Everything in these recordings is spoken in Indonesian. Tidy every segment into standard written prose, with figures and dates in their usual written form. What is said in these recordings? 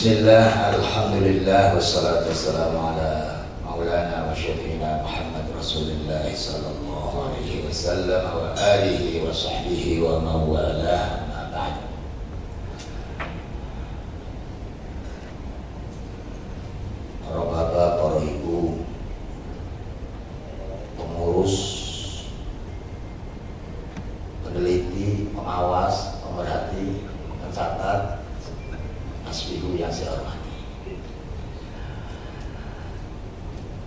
Bismillah, alhamdulillah, wassalatu wassalamu ala maulana wa syafi'ina Muhammad Rasulullah sallallahu alaihi wasallam wa alihi wa sahbihi wa mawala ma ba'd. Para bapak, para ibu, pengurus, peneliti, pengawas, pemerhati, pencatat, Mas Ibu yang saya hormati,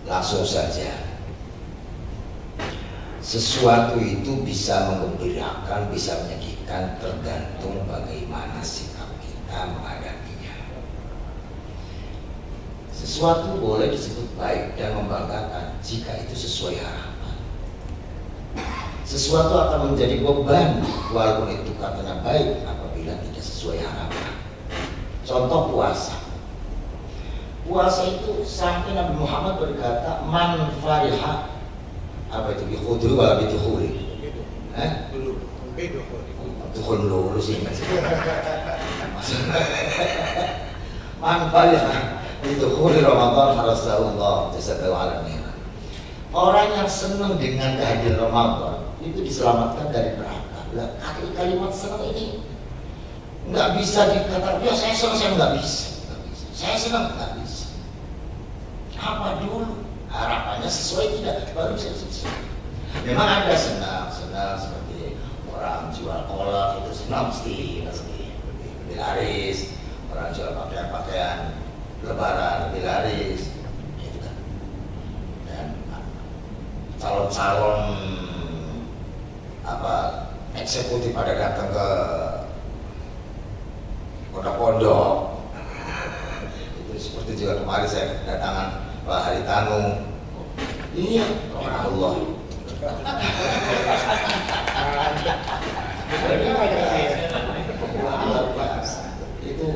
langsung saja, sesuatu itu bisa menggembirakan, bisa menyedihkan, tergantung bagaimana sikap kita menghadapinya. Sesuatu boleh disebut baik dan membanggakan jika itu sesuai harapan. Sesuatu akan menjadi beban walaupun itu katanya baik apabila tidak sesuai harapan. Contoh puasa. Puasa itu sampai Nabi Muhammad berkata, man fariha, apa itu, bikhudri wala bidukhuli. Dukhul dulu sih. Man fariha bidukhuli Ramadan Rasulullah sallallahu alaihi wasallam. Orang yang senang dengan kehadiran Ramadan itu diselamatkan dari neraka. Kalimat senang ini nggak bisa dikatakan, ya saya senang, saya nggak bisa. Saya senang, nggak bisa. Apa dulu harapannya sesuai tidak, baru saya selesai. Memang ada senang seperti orang jual kolak itu senang pasti lebih laris. Orang jual pakaian lebaran lebih laris, gitu kan. Dan calon-calon eksekutif pada datang ke pondok-pondok. Itu seperti juga kemarin saya kedatangan Pak Haritanu. Iya, Allah. Itu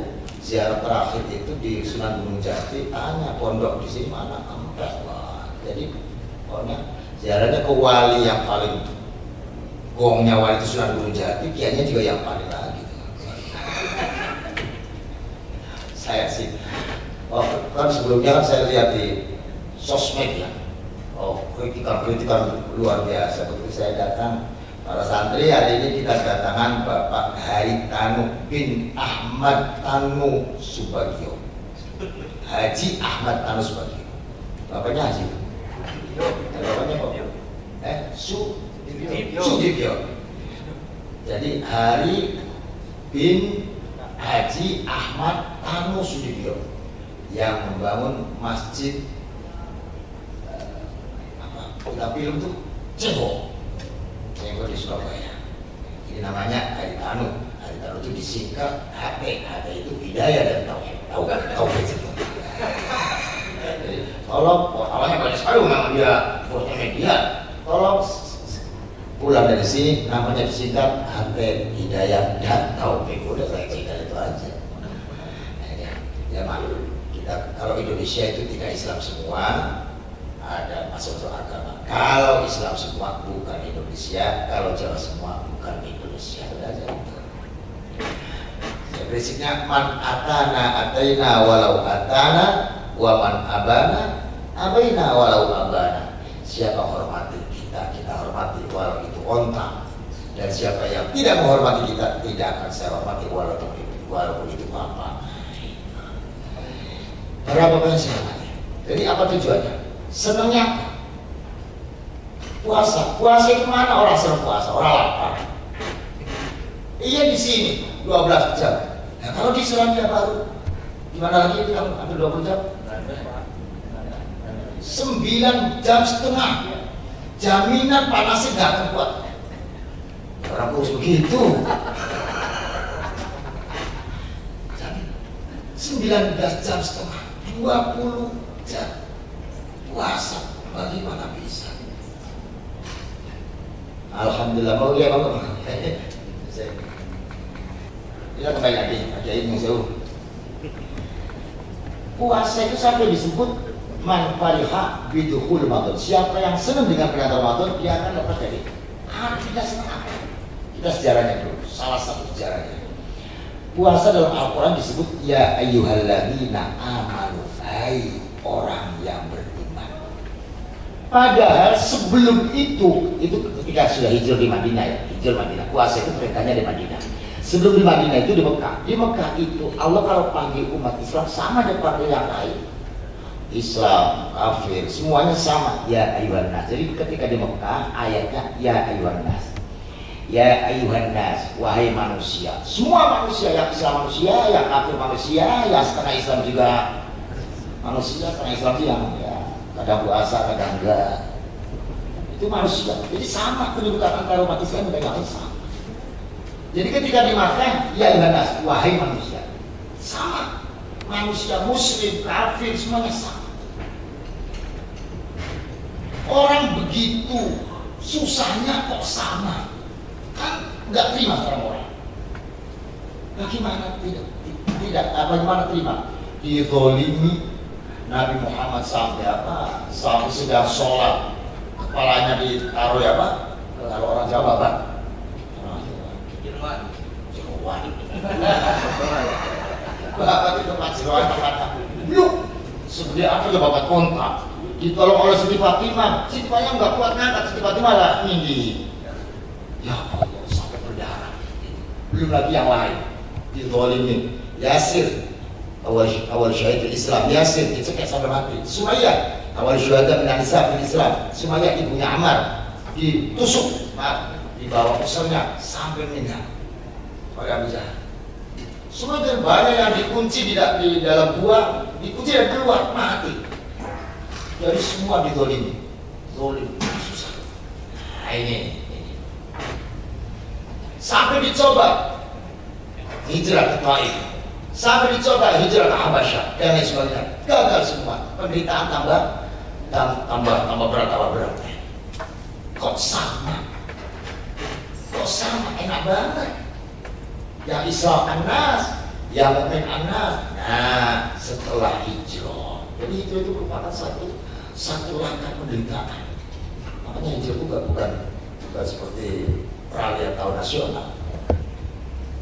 ziarah terakhir itu di Sunan Gunung Jati, tanya pondok di sini mana kamu? Wah, jadi pokoknya ziarahnya ke wali yang paling gongnya, wali itu Sunan Gunung Jati, kiainya juga yang paling lagi. Saya sih, kan sebelumnya kan saya lihat di sosmed ya, kritikan luar biasa. Begitu saya datang, para santri, hari ini kita kedatangan Bapak Haritanu bin Ahmad Tanu Subagio. Haji Ahmad Tanu Subagio. Bapaknya Haji. Bapaknya kok? Sudibyo. Jadi Hari bin Haji Ahmad Tanu Sudibyo yang membangun masjid film tuh Cengho di Surabaya. Ini namanya Haritanu. Haritanu itu disingkat HP. HP itu hidayah dan tauhid itu. Jadi tolong, awalnya banyak sekali memang dia bosnya media. Tolong pulang dari sini namanya disingkat HP hidayah dan tauhid. Udah saya singkat itu aja. Ya maklum, kita kalau Indonesia itu tidak Islam semua, ada masuk agama. Kalau Islam semua bukan Indonesia, kalau Jawa semua bukan Indonesia. Udah aja itu. Ya, prinsipnya man atana ataina walau atana, wa man abana abaina walau abana. Siapa hormati kita, kita hormati walau itu onta. Dan siapa yang tidak menghormati kita, tidak akan saya hormati walaupun itu bapak. Berapa banyak saya hormati. Jadi apa tujuannya? Senangnya apa? Puasa itu mana orang senang puasa? Orang lapar. Iya di sini 12 jam. Nah kalau di Selandia Baru, gimana lagi itu yang hampir 20 jam? 9 jam setengah. Jaminan panasnya nggak akan kuat. Orang kurus begitu. 19 jam setengah, 20 jam puasa, bagaimana bisa? Alhamdulillah, mau ya bang. Kita kembali lagi, ada ilmu jauh. Puasa itu sampai disebut man fariha bidukhul Ramadan. Siapa yang senang dengan perayaan Ramadan, dia akan lepas dari. Kita senang apa? Kita sejarahnya dulu, salah satu sejarahnya. Puasa dalam Al-Quran disebut ya ayyuhalladzina amanu, hai orang yang beriman. Padahal sebelum itu ketika sudah hijrah di Madinah ya, hijrah Madinah, puasa itu perintahnya di Madinah. Sebelum di Madinah itu di Mekah. Di Mekah itu Allah kalau panggil umat Islam sama dengan panggil yang lain. Islam, kafir, semuanya sama. Ya ayuhan nas. Jadi ketika di Mekah ayatnya ya ayuhan nas. Ya ayuhan nas, wahai manusia. Semua manusia, yang Islam manusia, yang kafir manusia, yang setengah Islam juga manusia, setengah Islam yang ya kadang puasa, kadang enggak. Itu manusia. Jadi sama kedudukan antara umat Islam dan yang lain sama. Jadi ketika di Makkah, ya ayuhan nas, wahai manusia. Sama. Manusia muslim, kafir, semuanya sama. Orang begitu susahnya kok sama, kan nggak terima seorang orang. Bagaimana bagaimana terima? Dizolimi Nabi Muhammad sampai apa? Sampai sedang sholat kepalanya ditaruh ya Pak? Kalau orang Jawa Pak? Jerman. Bapak itu tempat Jerman tempat belum. Sebenarnya apa ya Bapak kontak? Ditolong oleh Siti Fatimah. Siti Fatimah nggak kuat ngangkat, Siti Fatimah lah tinggi. Ya Allah sampai berdarah. Belum lagi yang lain. Dizolimin. Yasir awal syahid Islam. Yasir dicekik sampai mati. Sumayyah awal syuhada min nisa fil Islam. Sumayyah ibunya Ammar ditusuk, dibawa usulnya sampai meninggal oleh Abu Jahal. Semua banyak yang dikunci di dalam gua, dikunci dan keluar mati. Jadi semua dizolimi, zolim susah. Nah ini. Sampai dicoba hijrah ke Taif, sampai dicoba hijrah ke Habasyah dan lain sebagainya, gagal semua. Penderitaan tambah berat. Kok sama? Enak banget. Yang Islam Anas, yang Mu'min Anas. Nah setelah hijrah, jadi hijrah itu merupakan satu langkah penderitaan. Makanya hijrah itu bukan seperti peralihan tahun nasional.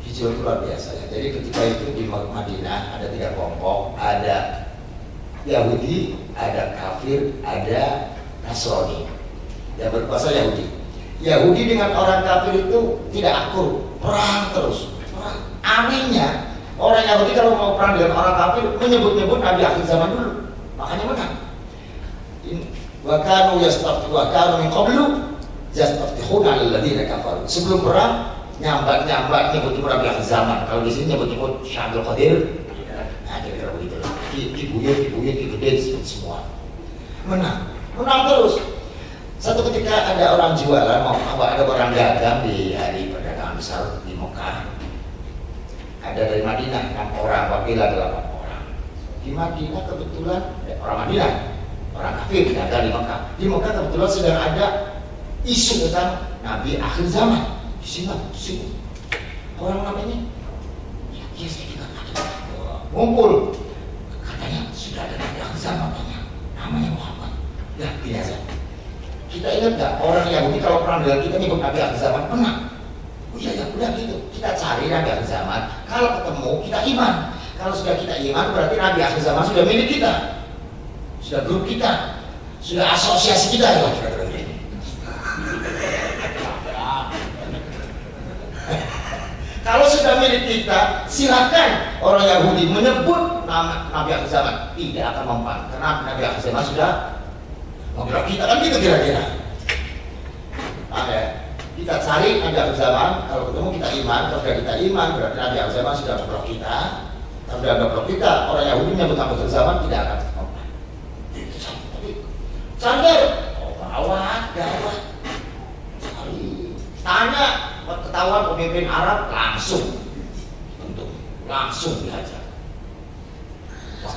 Hijrah itu luar biasa ya. Jadi ketika itu di Madinah ada 3 kelompok, ada Yahudi, ada kafir, ada Nasrani. Yang berkuasa Yahudi dengan orang kafir itu tidak akur, perang terus. Anehnya orang Yahudi kalau mau perang dengan orang kafir menyebut-nyebut Nabi akhir zaman dulu, makanya menang. Wa kanu min qablu yastaftihuna alladziina kafaru. Sebelum perang nyambat nyebut Nabi akhir zaman. Kalau di sini nyebut Syabul Qadir. Nah, kira-kira begitu. Dibuyut, digede semua. Menang terus. Satu ketika ada orang jualan, ada orang dagang di hari perdagangan besar di Mekah. Ada dari Madinah 6 orang, wakilah 8 orang. Di Madinah kebetulan orang Madinah, orang kafir dagang di Mekah. Di Mekah kebetulan sedang ada isu tentang Nabi akhir zaman. Di sini orang namanya, ya saya juga ada ngumpul. Katanya sudah ada Nabi akhir zaman, namanya Muhammad. Ya biasa. Kita ingat nggak orang Yahudi kalau perang dengan kita nyebut Nabi akhir zaman menang? Oh iya ya udah gitu. Kita cari Nabi akhir zaman. Kalau ketemu kita iman. Kalau sudah kita iman berarti Nabi akhir zaman sudah milik kita, sudah grup kita, sudah asosiasi kita ya. Kalau sudah milik kita, silakan orang Yahudi menyebut nama Nabi akhir zaman, tidak akan mempan karena Nabi akhir zaman sudah ngobrol kita kan gitu kira-kira. Kita cari Nabi akhir zaman, kalau ketemu kita iman, kalau sudah kita iman berarti Nabi akhir zaman sudah ngobrol kita. Kalau sudah ngobrol kita, orang Yahudi menyebut Nabi akhir zaman tidak akan mempan. Tapi cari, gawat. Cari, tanya, ketahuan pemimpin Arab langsung dihajar. Pas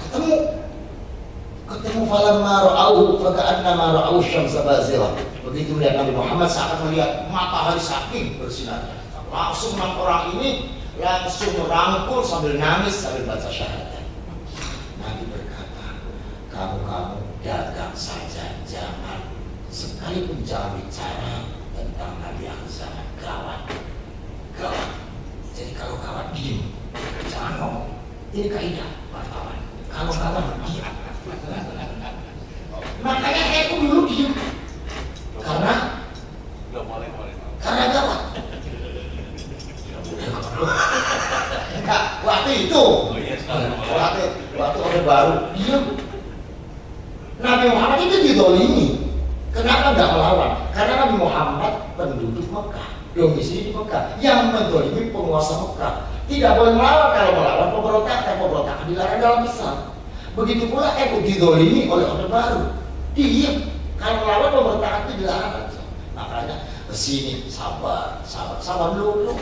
ketemu falamma ra'auhu faka'annama ra'au syamsa bazirah. Begitu melihat Nabi Muhammad seakan melihat matahari saking bersinarnya. Langsung 6 orang ini langsung merangkul sambil nangis sambil baca syahadat. Nabi berkata, kamu dagang saja, jangan sekalipun jangan bicara tentang Nabi akhir zaman. Gawat. Jadi kalau gawat diem. jangan ngomong. Ini kaidah wartawan. Kalau kawan diam. Makanya aku dulu diam. Karena gawat. Enggak, waktu itu. Waktu Orde Baru diam. Nabi Muhammad itu didolimi. Kenapa enggak melawan? Karena Nabi Muhammad penduduk Mekah, domisili di Mekah, yang mendolimi penguasa Mekah. Tidak boleh melawan. Kalau melawan pemberontakan dilarang dalam Islam. Begitu pula NU didolimi oleh Orde Baru. Diam. Kalau melawan pemberontakan itu dilarang. Makanya kesini sabar dulu.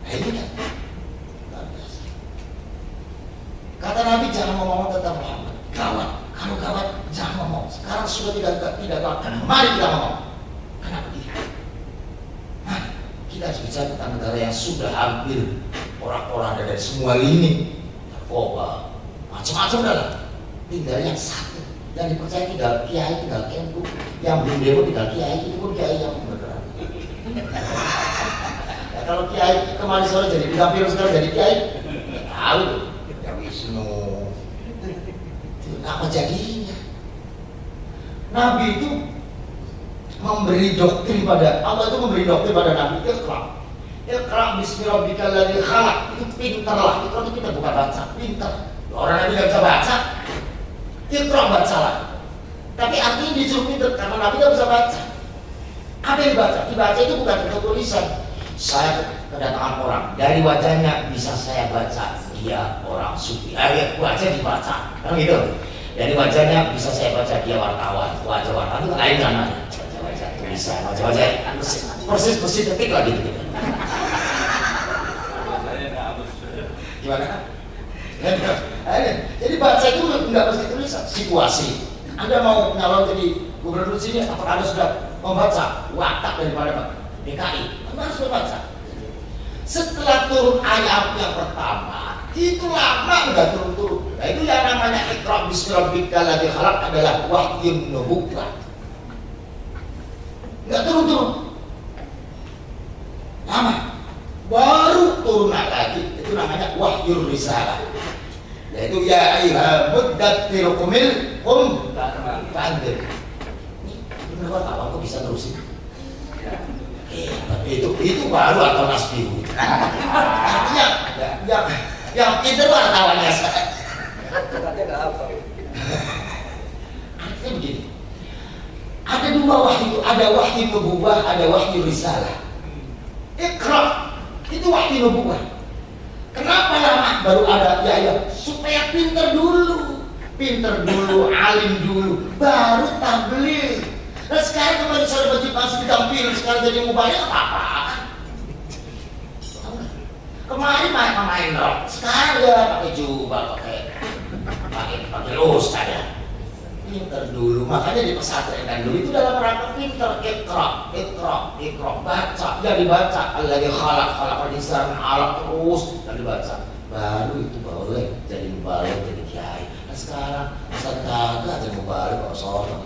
Nah ini kan. Kata Nabi jangan ngomong tentang Muhammad. Gawat. Kalau gawat jangan ngomong. Sekarang sudah tidak gawat. Mari kita ngomong. Kenapa tidak? Mari kita harus bicara tentang negara yang sudah hampir orang-orang dari semua lini, narkoba, macam-macam dalam. Tinggal yang satu yang dipercaya tinggal kiai, tinggal kempu. Yang belum demo tinggal kiai, itu pun kiai yang beneran. Ya, kalau kiai kemarin sore jadi bidang sekarang jadi kiai, ya tahu. Ya Wisnu. Apa jadinya? Nabi itu memberi doktrin pada Allah, itu memberi doktrin pada Nabi. Iqra bismirabbikal ladzi khalaq. Itu pintarlah. Itu kita bukan baca, pintar. Orang Nabi nggak bisa baca. Iqra bacalah. Tapi artinya disuruh pintar karena Nabi nggak bisa baca. Apa yang dibaca? Dibaca itu bukan bentuk tulisan. Saya kedatangan orang, dari wajahnya bisa saya baca dia orang sufi. Baca dibaca, kan gitu. Dari wajahnya bisa saya baca dia wartawan. Wajah wartawan itu lain namanya. Wajah tulisan, wajah persis detik lah gitu. Gimana? Jadi baca itu nggak mesti tulisan. Situasi. Anda mau nyalon jadi gubernur sini, apakah Anda sudah membaca watak daripada DKI? Anda harus membaca. Setelah turun ayat yang pertama, itu lama nggak turun-turun. Nah itu yang namanya Iqra bismirabbikal ladzi khalaq adalah wahyu nubuwah. Nggak turun-turun. Lama. Baru turun lagi, itu namanya wahyu risalah. Yaitu ya ayyuhal muddatsir qum fa'andzir. Ini benar apa kok bisa terusin? Itu baru atau nasbihu. Artinya yang pintar itu wartawannya. Katanya nggak apa. Artinya begini. Ada dua wahyu, ada wahyu nubuwah, ada wahyu risalah. Iqra itu wahyu nubuwah. Kenapa lama baru ada ya supaya pintar dulu, alim dulu, baru tabligh. Nah sekarang kemarin saya baju masih ditampil, sekarang jadi mubayak apa? Kemarin main rock, sekarang ya pakai jubah, pakai los ada. Pintar dulu, makanya di pesantren kan dulu itu dalam rangka pintar. Iqra, baca, ya dibaca. Alladzi khalaqal insana alaq terus dan dibaca. Baru itu boleh jadi mubaligh, jadi kiai. Nah sekarang Ustaz kagak jadi mubaligh kok sholat.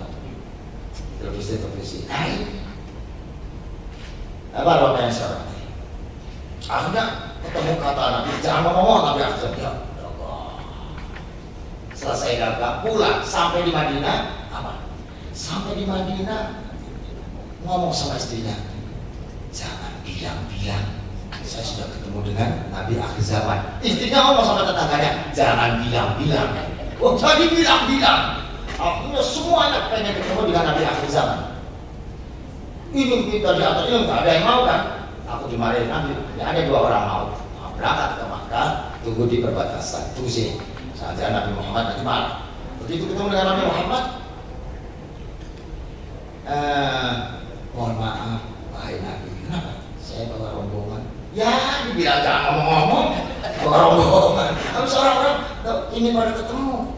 Televisi. Apa yang saya hormati? Akhirnya ketemu kata Nabi, jangan ngomong Nabi akhirnya. Selesai dagang pulang sampai di Madinah apa? Sampai di Madinah ngomong sama istrinya, jangan bilang saya sudah ketemu dengan Nabi akhir zaman. Istrinya ngomong sama tetangganya, jangan bilang. Oh jadi bilang. Akhirnya semuanya pengen ketemu dengan Nabi akhir zaman. Ini kita di atas ini nggak ada yang mau kan? Aku dimarahin Nabi, ada 2 orang mau. Berangkat ke Makkah, tunggu di perbatasan, tunggu sini. Saja Nabi Muhammad nanti malam. Begitu ketemu dengan Nabi Muhammad, mohon maaf, wahai Nabi, kenapa? Saya bawa rombongan. Ya, dibilang jangan ngomong-ngomong, bawa rombongan. Kalau seorang orang ingin pada ketemu,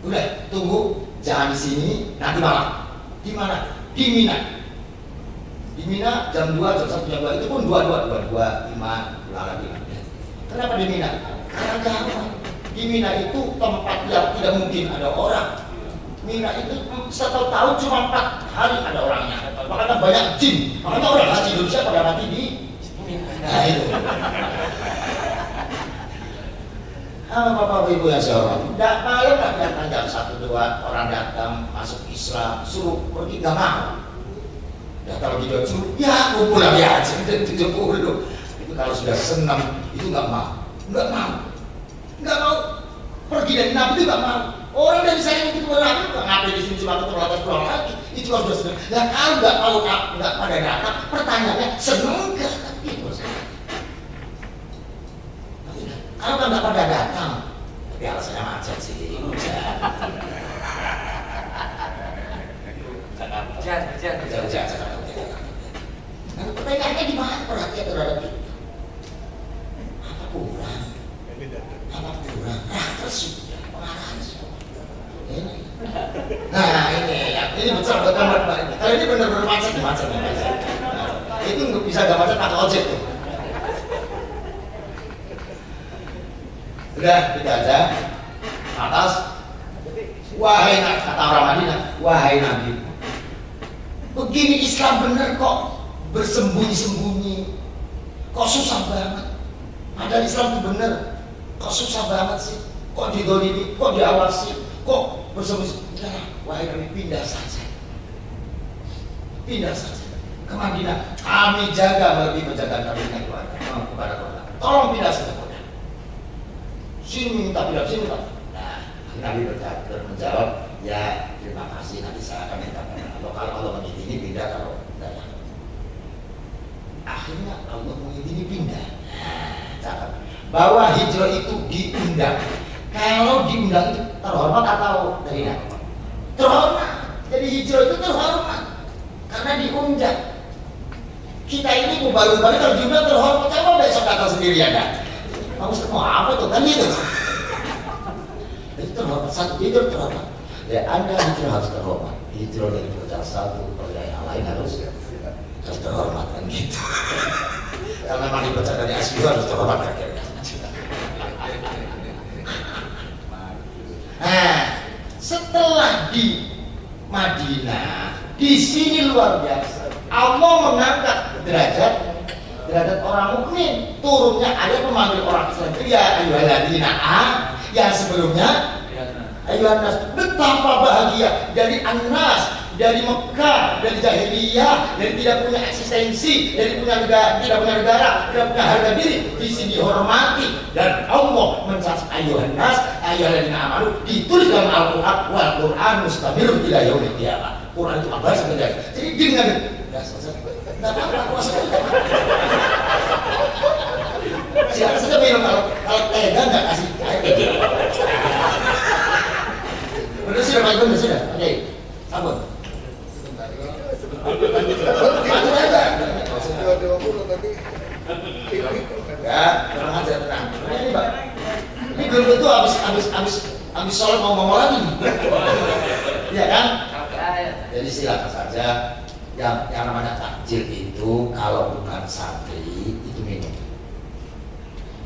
udah tunggu, jangan di sini, nanti malam. Di mana? Di Mina. Di Mina jam 2, jam 1, jam 2 itu pun 2, 5 pulang lagi. Kenapa di Mina? Karena jauh. Di Mina itu tempat yang tidak mungkin ada orang. Mina itu satu tahun cuma 4 hari ada orangnya. Makanya banyak jin. Makanya orang haji Indonesia pada mati di Mina. Nah itu. Bapak Ibu yang saya hormati, tidak mau nggak datang jam 1-2 orang datang masuk Islam, suruh pergi nggak mau. Ya kalau gitu suruh, ya kumpul lagi aja 70. Itu kalau sudah senang itu nggak mau, nggak mau pergi dari Nabi itu nggak mau. Orang dari saya itu Nabi nggak ngapain di sini cuma terbatas pulang lagi. Itu harus senang. Ya kalau nggak mau nggak pada datang, pertanyaannya senang nggak? Kalau kan nggak pada datang, tapi alasannya macet sih. Jangan. Pertanyaannya di mana perhatian terhadap itu? Apa kurang? Terus sudah pengarahan semua. Nah ini betul gambar. Kalau ini benar-benar macet. Nah, itu nggak bisa nggak macet pakai ojek tuh. Udah kita aja atas. Wahai Nabi, kata orang Madinah, wahai Nabi, begini Islam bener kok, bersembunyi-sembunyi, kok susah banget. Padahal Islam itu bener, kok susah banget sih, kok didolimi, kok diawasi, kok bersembunyi. Udah, wahai Nabi, pindah saja ke Madinah. Kami jaga, lebih menjaga kami dengan keluarga, kepada keluarga. Tolong pindah saja. Sini minta pindah, sini minta. Nah, Nabi menjawab, ya terima kasih, nanti saya akan minta pindah. Kalau Allah mengizini pindah, kalau tidak ya. Akhirnya Allah mengizini pindah. Nah, catat bahwa hijrah itu diundang. Kalau diundang itu terhormat atau tidak? Terhormat. Jadi hijrah itu terhormat karena diundang. Kita ini mau baru-baru kalau diundang terhormat. Coba besok datang sendirian dah. Kamu mau apa tuh kan gitu? Itu terhormat, satu hijrah terhormat. Ya Anda hijrah harus terhormat. Hijrah dari pekerjaan satu pekerjaan yang lain harus terhormat kan gitu. Kalau memang dibaca dari asli harus terhormat kan kira-kira. Nah, setelah di Madinah, di sini luar biasa. Allah mengangkat derajat orang mukmin, turunnya ayat memanggil orang Islam itu ya ayyuhalladzina yang sebelumnya ayyuhannas. Betapa bahagia dari An-Nas, dari Mekah, dari jahiliyah, dari tidak punya eksistensi, dari tidak punya negara, tidak punya harga diri, di sini dihormati dan Allah mencatat ayyuhannas ayyuhalladzina amanu ditulis dalam Al-Qur'an wal Qur'an mustamirun ila yaumil qiyamah. Quran itu abad sebenarnya. Jadi dengan nggak apa-apa puasa. Siapa saja minum kalau tega nggak kasih air kayak gitu. Bener sih, bener sudah. Oke, sabun. Mati aja. Ya, tenang aja, tenang. Ini Pak, ini belum tentu habis sholat mau lagi. Iya kan? Jadi silakan saja. Yang namanya takjil itu kalau bukan santri itu minum.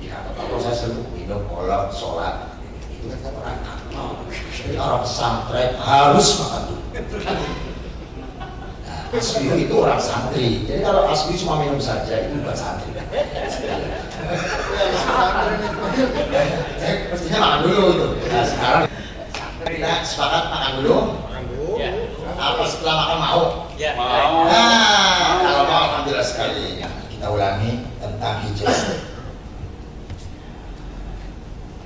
Dikata kalau saya selalu minum kolak sholat itu kan orang kantor. Jadi orang pesantren harus makan dulu. Nah, asbihu itu orang santri. Jadi kalau asbihu cuma minum saja itu bukan santri. Mestinya makan dulu itu. Nah sekarang kita sepakat makan dulu. Apa setelah makan mau? Ya. Mau. Nah, kalau mau alhamdulillah sekali. Kita ulangi tentang hijrah.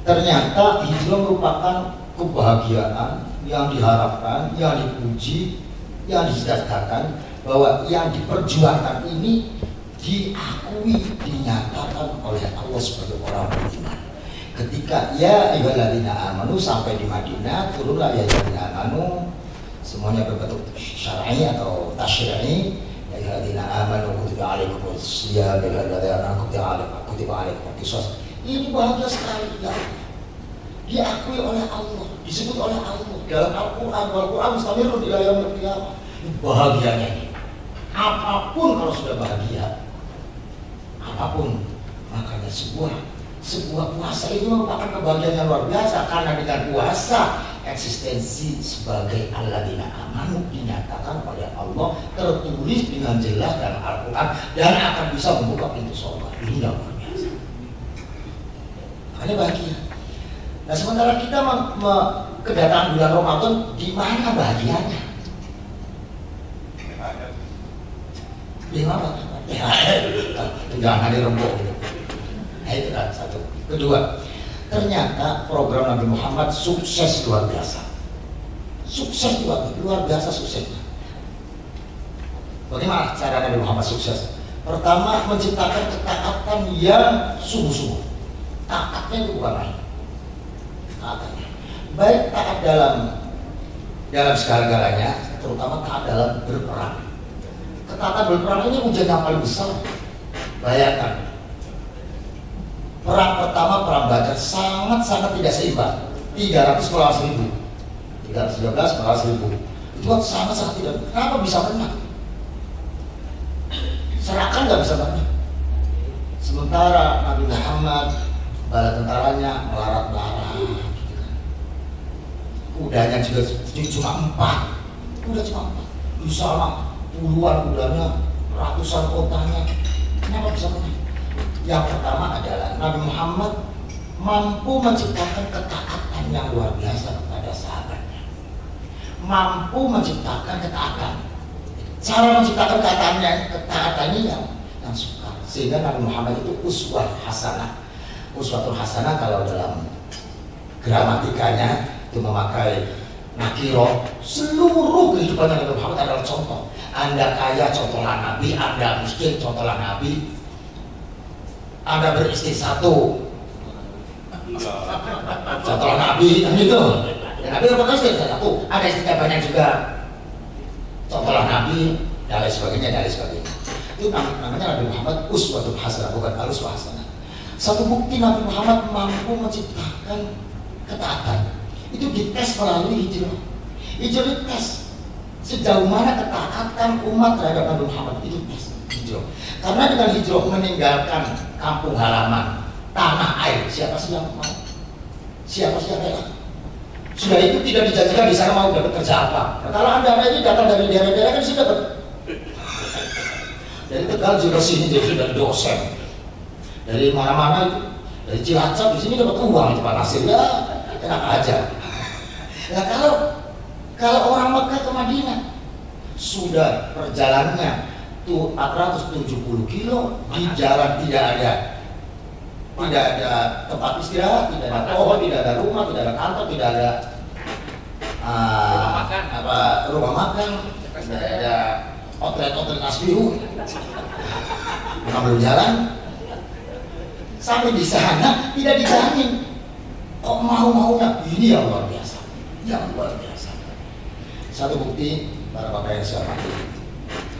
Ternyata hijrah merupakan kebahagiaan yang diharapkan, yang dipuji, yang disedekahkan, bahwa yang diperjuangkan ini diakui, dinyatakan oleh Allah sebagai orang beriman. Ketika ya ayyuhalladzina amanu sampai di Madinah, turunlah ya ayyuhalladzina amanu, semuanya berbentuk syar'i atau tasyri'i. Ya ayyuhalladzina amanu kutiba alaikumus shiyam ya ayyuhalladzina kutiba alaikumus qisas. Ini bahagia sekali ya. Diakui oleh Allah, disebut oleh Allah dalam Al-Qur'an, Al-Qur'an mustamirun ila yaumil qiyamah. Bahagianya ini. Apapun kalau sudah bahagia, apapun, makanya sebuah puasa itu merupakan kebahagiaan yang luar biasa karena dengan puasa eksistensi sebagai alladzina amanu dinyatakan oleh Allah, tertulis dengan jelas dalam Al-Quran dan akan bisa membuka pintu surga. Ini yang luar biasa. Makanya bahagia. Nah sementara kita kedatangan bulan Ramadan, di mana bahagianya? Di mana? Jangan dirembuk. Nah itu kan satu. Kedua, ternyata program Nabi Muhammad sukses luar biasa. Sukses luar biasa suksesnya. Bagaimana cara Nabi Muhammad sukses? Pertama, menciptakan ketaatan yang sungguh-sungguh. Taatnya itu bukan main. Taatnya. Baik taat dalam segala-galanya, terutama taat dalam berperang. Ketaatan berperang ini ujian yang paling besar. Bayangkan, perang pertama, perang Badar, sangat-sangat tidak seimbang. 300 melawan 1000, 313 melawan 1000. Itu sangat-sangat tidak. Kenapa bisa menang? Serahkan nggak bisa menang. Sementara Nabi Muhammad, bala tentaranya melarat-melarat. Kudanya juga cuma 4. Kuda cuma 4. Bisa lah, puluhan kudanya, ratusan kotanya. Kenapa bisa menang? Yang pertama adalah Nabi Muhammad mampu menciptakan ketaatan yang luar biasa kepada sahabatnya. Mampu menciptakan ketaatan. Cara menciptakan ketaatan ini yang suka. Sehingga Nabi Muhammad itu uswah hasanah. Uswatul hasanah kalau dalam gramatikanya itu memakai nakiro. Seluruh kehidupan Nabi Muhammad adalah contoh. Anda kaya, contohlah Nabi. Anda miskin, contohlah Nabi. Anda beristri satu, contohlah Nabi, kan gitu. Nabi berapa istri satu? Ada istri banyak juga, contohlah Nabi, dan lain sebagainya, dan lain sebagainya. Itu namanya Nabi Muhammad uswatul hasanah, bukan al-uswah hasanah. Satu bukti Nabi Muhammad mampu menciptakan ketaatan. Itu dites melalui hijrah. Hijrah dites sejauh mana ketaatan umat terhadap Nabi Muhammad, itu tes hijrah. Karena dengan hijrah meninggalkan kampung halaman, tanah air, siapa sih yang mau? Siapa sih yang rela? Sudah itu tidak dijanjikan di sana mau dapat kerja apa. Nah, kalau anda ini datang dari daerah-daerah kan sudah dapat. Dari Tegal juga sini jadi dari dosen. Dari mana-mana itu, dari Cilacap di sini dapat uang itu Pak Nasir, ya enak aja. Nah kalau orang Mekah ke Madinah sudah perjalanannya tuh 470 kilo di jalan, tidak ada tempat istirahat, tidak ada pohon, tidak ada rumah, tidak ada kantor, tidak ada rumah makan, tidak ada outlet Asbiru, mengambil jalan sampai di sana tidak dijamin. Kok maunya ini yang luar biasa, yang luar biasa. Satu bukti para bapak yang saya hormati,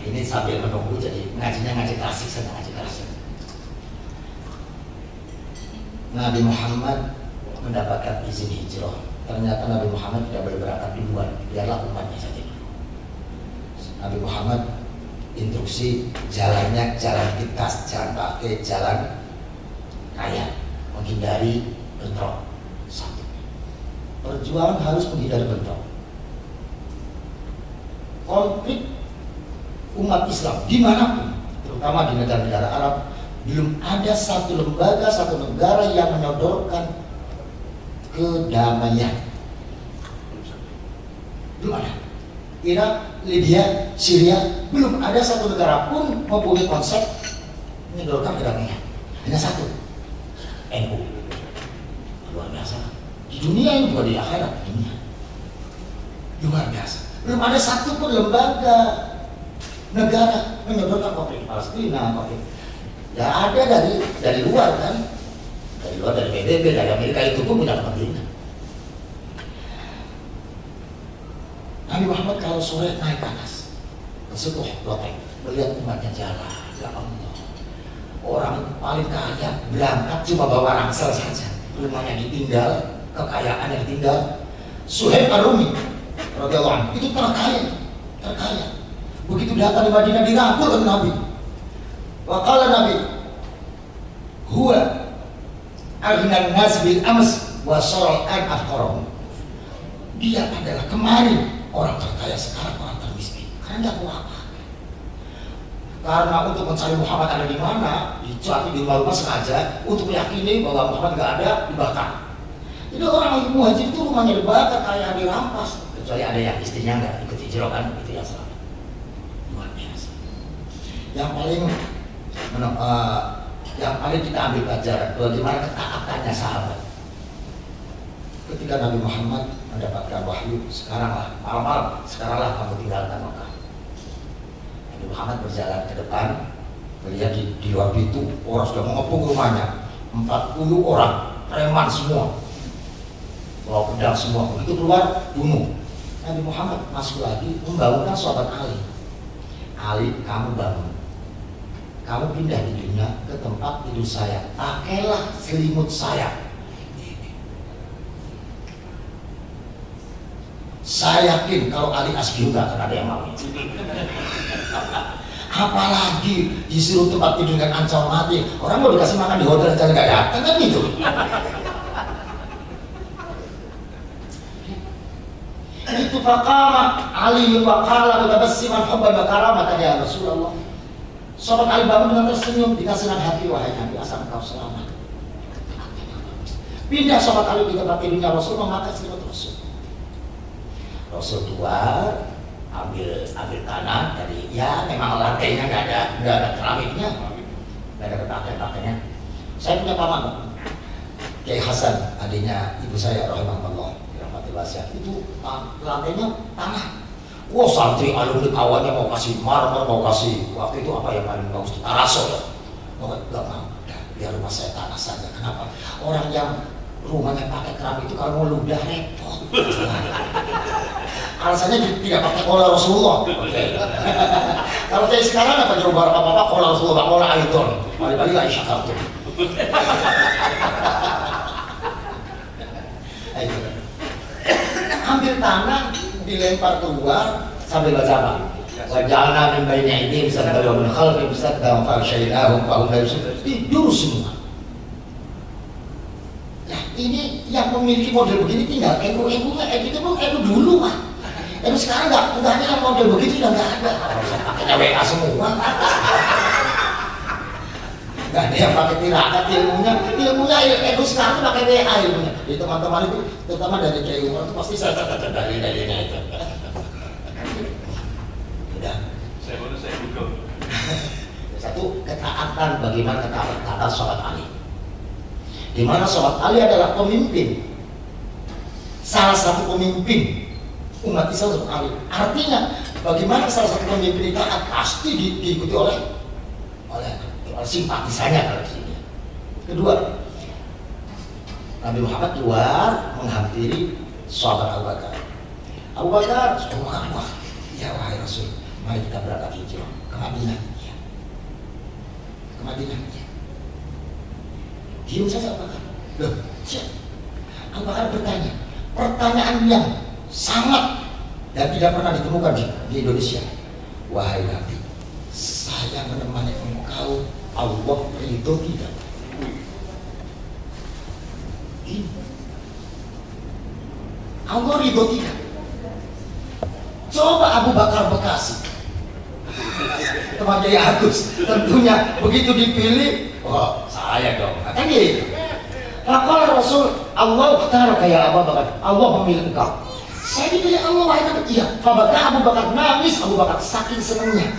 ini sambil menunggu, jadi ngajinya ngaji klasik, saya ngaji klasik. Nabi Muhammad mendapatkan izin hijrah. Ternyata Nabi Muhammad tidak boleh berangkat duluan, biarlah umatnya saja. Nabi Muhammad instruksi jalannya jalan pintas, jalan pakai, jalan kaya, menghindari bentrok. Satu, perjuangan harus menghindari bentrok. Konflik umat Islam dimanapun, terutama di negara-negara Arab, belum ada satu lembaga, satu negara yang menyodorkan kedamaian. Belum ada. Irak, Libya, Syria, belum ada satu negara pun mempunyai konsep menyodorkan kedamaian. Hanya satu, NU. Luar biasa. Di dunia ini, bukan di akhirat, dunia. Luar biasa. Belum ada satu pun lembaga negara menyodorkan konflik Palestina, konflik. Ya ada dari luar kan, dari luar, dari PBB, dari Amerika, itu pun punya kepentingan. Nabi Muhammad kalau sore naik ke atas, ke sebuah loteng, melihat umatnya jalan, ya Allah. Orang paling kaya berangkat cuma bawa ransel saja, rumahnya ditinggal, kekayaannya ditinggal. Suhaib Ar-Rumi radhiyallahu anhu itu terkaya. Begitu datang di Madinah dirangkul oleh Nabi. Wa qala Nabi, huwa aghnan nas bil ams wa syara'al an afqarahum. Dia adalah kemarin orang terkaya, sekarang orang termiskin. Karena tidak mau apa. Karena untuk mencari Muhammad ada di mana, dicari di rumah sengaja untuk meyakini bahwa Muhammad nggak ada, dibakar. Jadi orang lagi muhajir itu rumahnya dibakar kayak dirampas. Kecuali ada yang istrinya nggak ikut hijrah kan, itu yang salah. Luar biasa. Yang paling kita ambil pelajaran bagaimana ketaatannya sahabat. Ketika Nabi Muhammad mendapatkan wahyu, sekaranglah malam-malam, sekaranglah kamu tinggalkan Mekah. Nabi Muhammad berjalan ke depan, melihat di luar pintu orang sudah mengepung rumahnya, 40 orang, preman semua, bawa pedang semua. Begitu keluar bunuh. Nabi Muhammad masuk lagi membangunkan sahabat Ali. Ali, kamu bangun. Kamu pindah di dunia ke tempat tidur saya. Pakailah selimut saya. Saya yakin kalau Ali Asbiu nggak akan ada yang mau. Apalagi disuruh tempat tidur dengan ancam mati. Orang mau dikasih makan di hotel aja nggak datang kan gitu. Itu faqama Ali waqala mutabassiman hubban wa karamatan ya Rasulullah. Sahabat Ali bangun dengan tersenyum, dikasih hati, wahai Nabi, asal engkau selamat. Pindah sahabat Ali di tempat tidurnya Rasul, memakai selimut Rasul. Rasul keluar, ambil tanah dari, ya memang lantainya nggak ada keramiknya, nggak ada pakaian-pakaiannya. Saya punya paman, Kiai Hasan, adiknya ibu saya, rahimahullah, dirahmati wasiat, itu lantainya tanah. Wah, santri alumni kawannya mau kasih marmer, mau kasih waktu itu apa yang paling bagus, taraso ya. Oh, nggak mau, biar rumah saya tanah saja. Kenapa? Orang yang rumahnya pakai keramik itu kalau mau ludah repot. Alasannya tidak pakai kola Rasulullah. Okay. Kalau kayak sekarang apa coba apa kola Rasulullah, kola Aidon, balik-balik lah isyakar tuh. Ambil tanah, dilempar keluar sambil baca apa? Wajalna min baini aydihim saddan wa min khalfihim saddan fa aghshaynahum fa hum la yubsirun. Tidur semua. Nah, ini yang memiliki model begini tinggal NU-nya, itu pun NU dulu mah. NU sekarang nggak ada yang model begitu, udah nggak ada. Pakainya WA semua. Nggak ada yang pakai tirakat ilmunya NU sekarang pakai WA ilmunya. Jadi teman-teman itu, terutama dari Kiai Umar itu pasti saya catat dalil-dalilnya itu. Udah. Saya Google. Satu, ketaatan, bagaimana ketaatan sahabat Ali. Di mana sahabat Ali adalah pemimpin, salah satu pemimpin umat Islam sahabat Ali. Artinya, bagaimana salah satu pemimpin itu pasti diikuti oleh simpatisannya kalau di sini. Kedua, Nabi Muhammad keluar menghampiri sahabat Abu Bakar. Abu Bakar, wah, ya wahai Rasul, mari kita berangkat hijrah ke Madinah. Ya. Ke Madinah. Ya. Diam saja Abu Bakar. Loh, siapa? Abu Bakar bertanya, pertanyaan yang sangat dan tidak pernah ditemukan di Indonesia. Wahai Nabi, saya menemani engkau, Allah ridho tidak? Ini Allah ridho tidak? Coba Abu Bakar Bekasi, teman Kiai Agus, tentunya begitu dipilih, oh saya dong, kan gitu. Maka Rasul Allah berkata kayak Abu Bakar, Allah memilih engkau. Saya dipilih Allah, wahai Nabi. Iya, Fabaka Abu Bakar nangis, Abu Bakar saking senangnya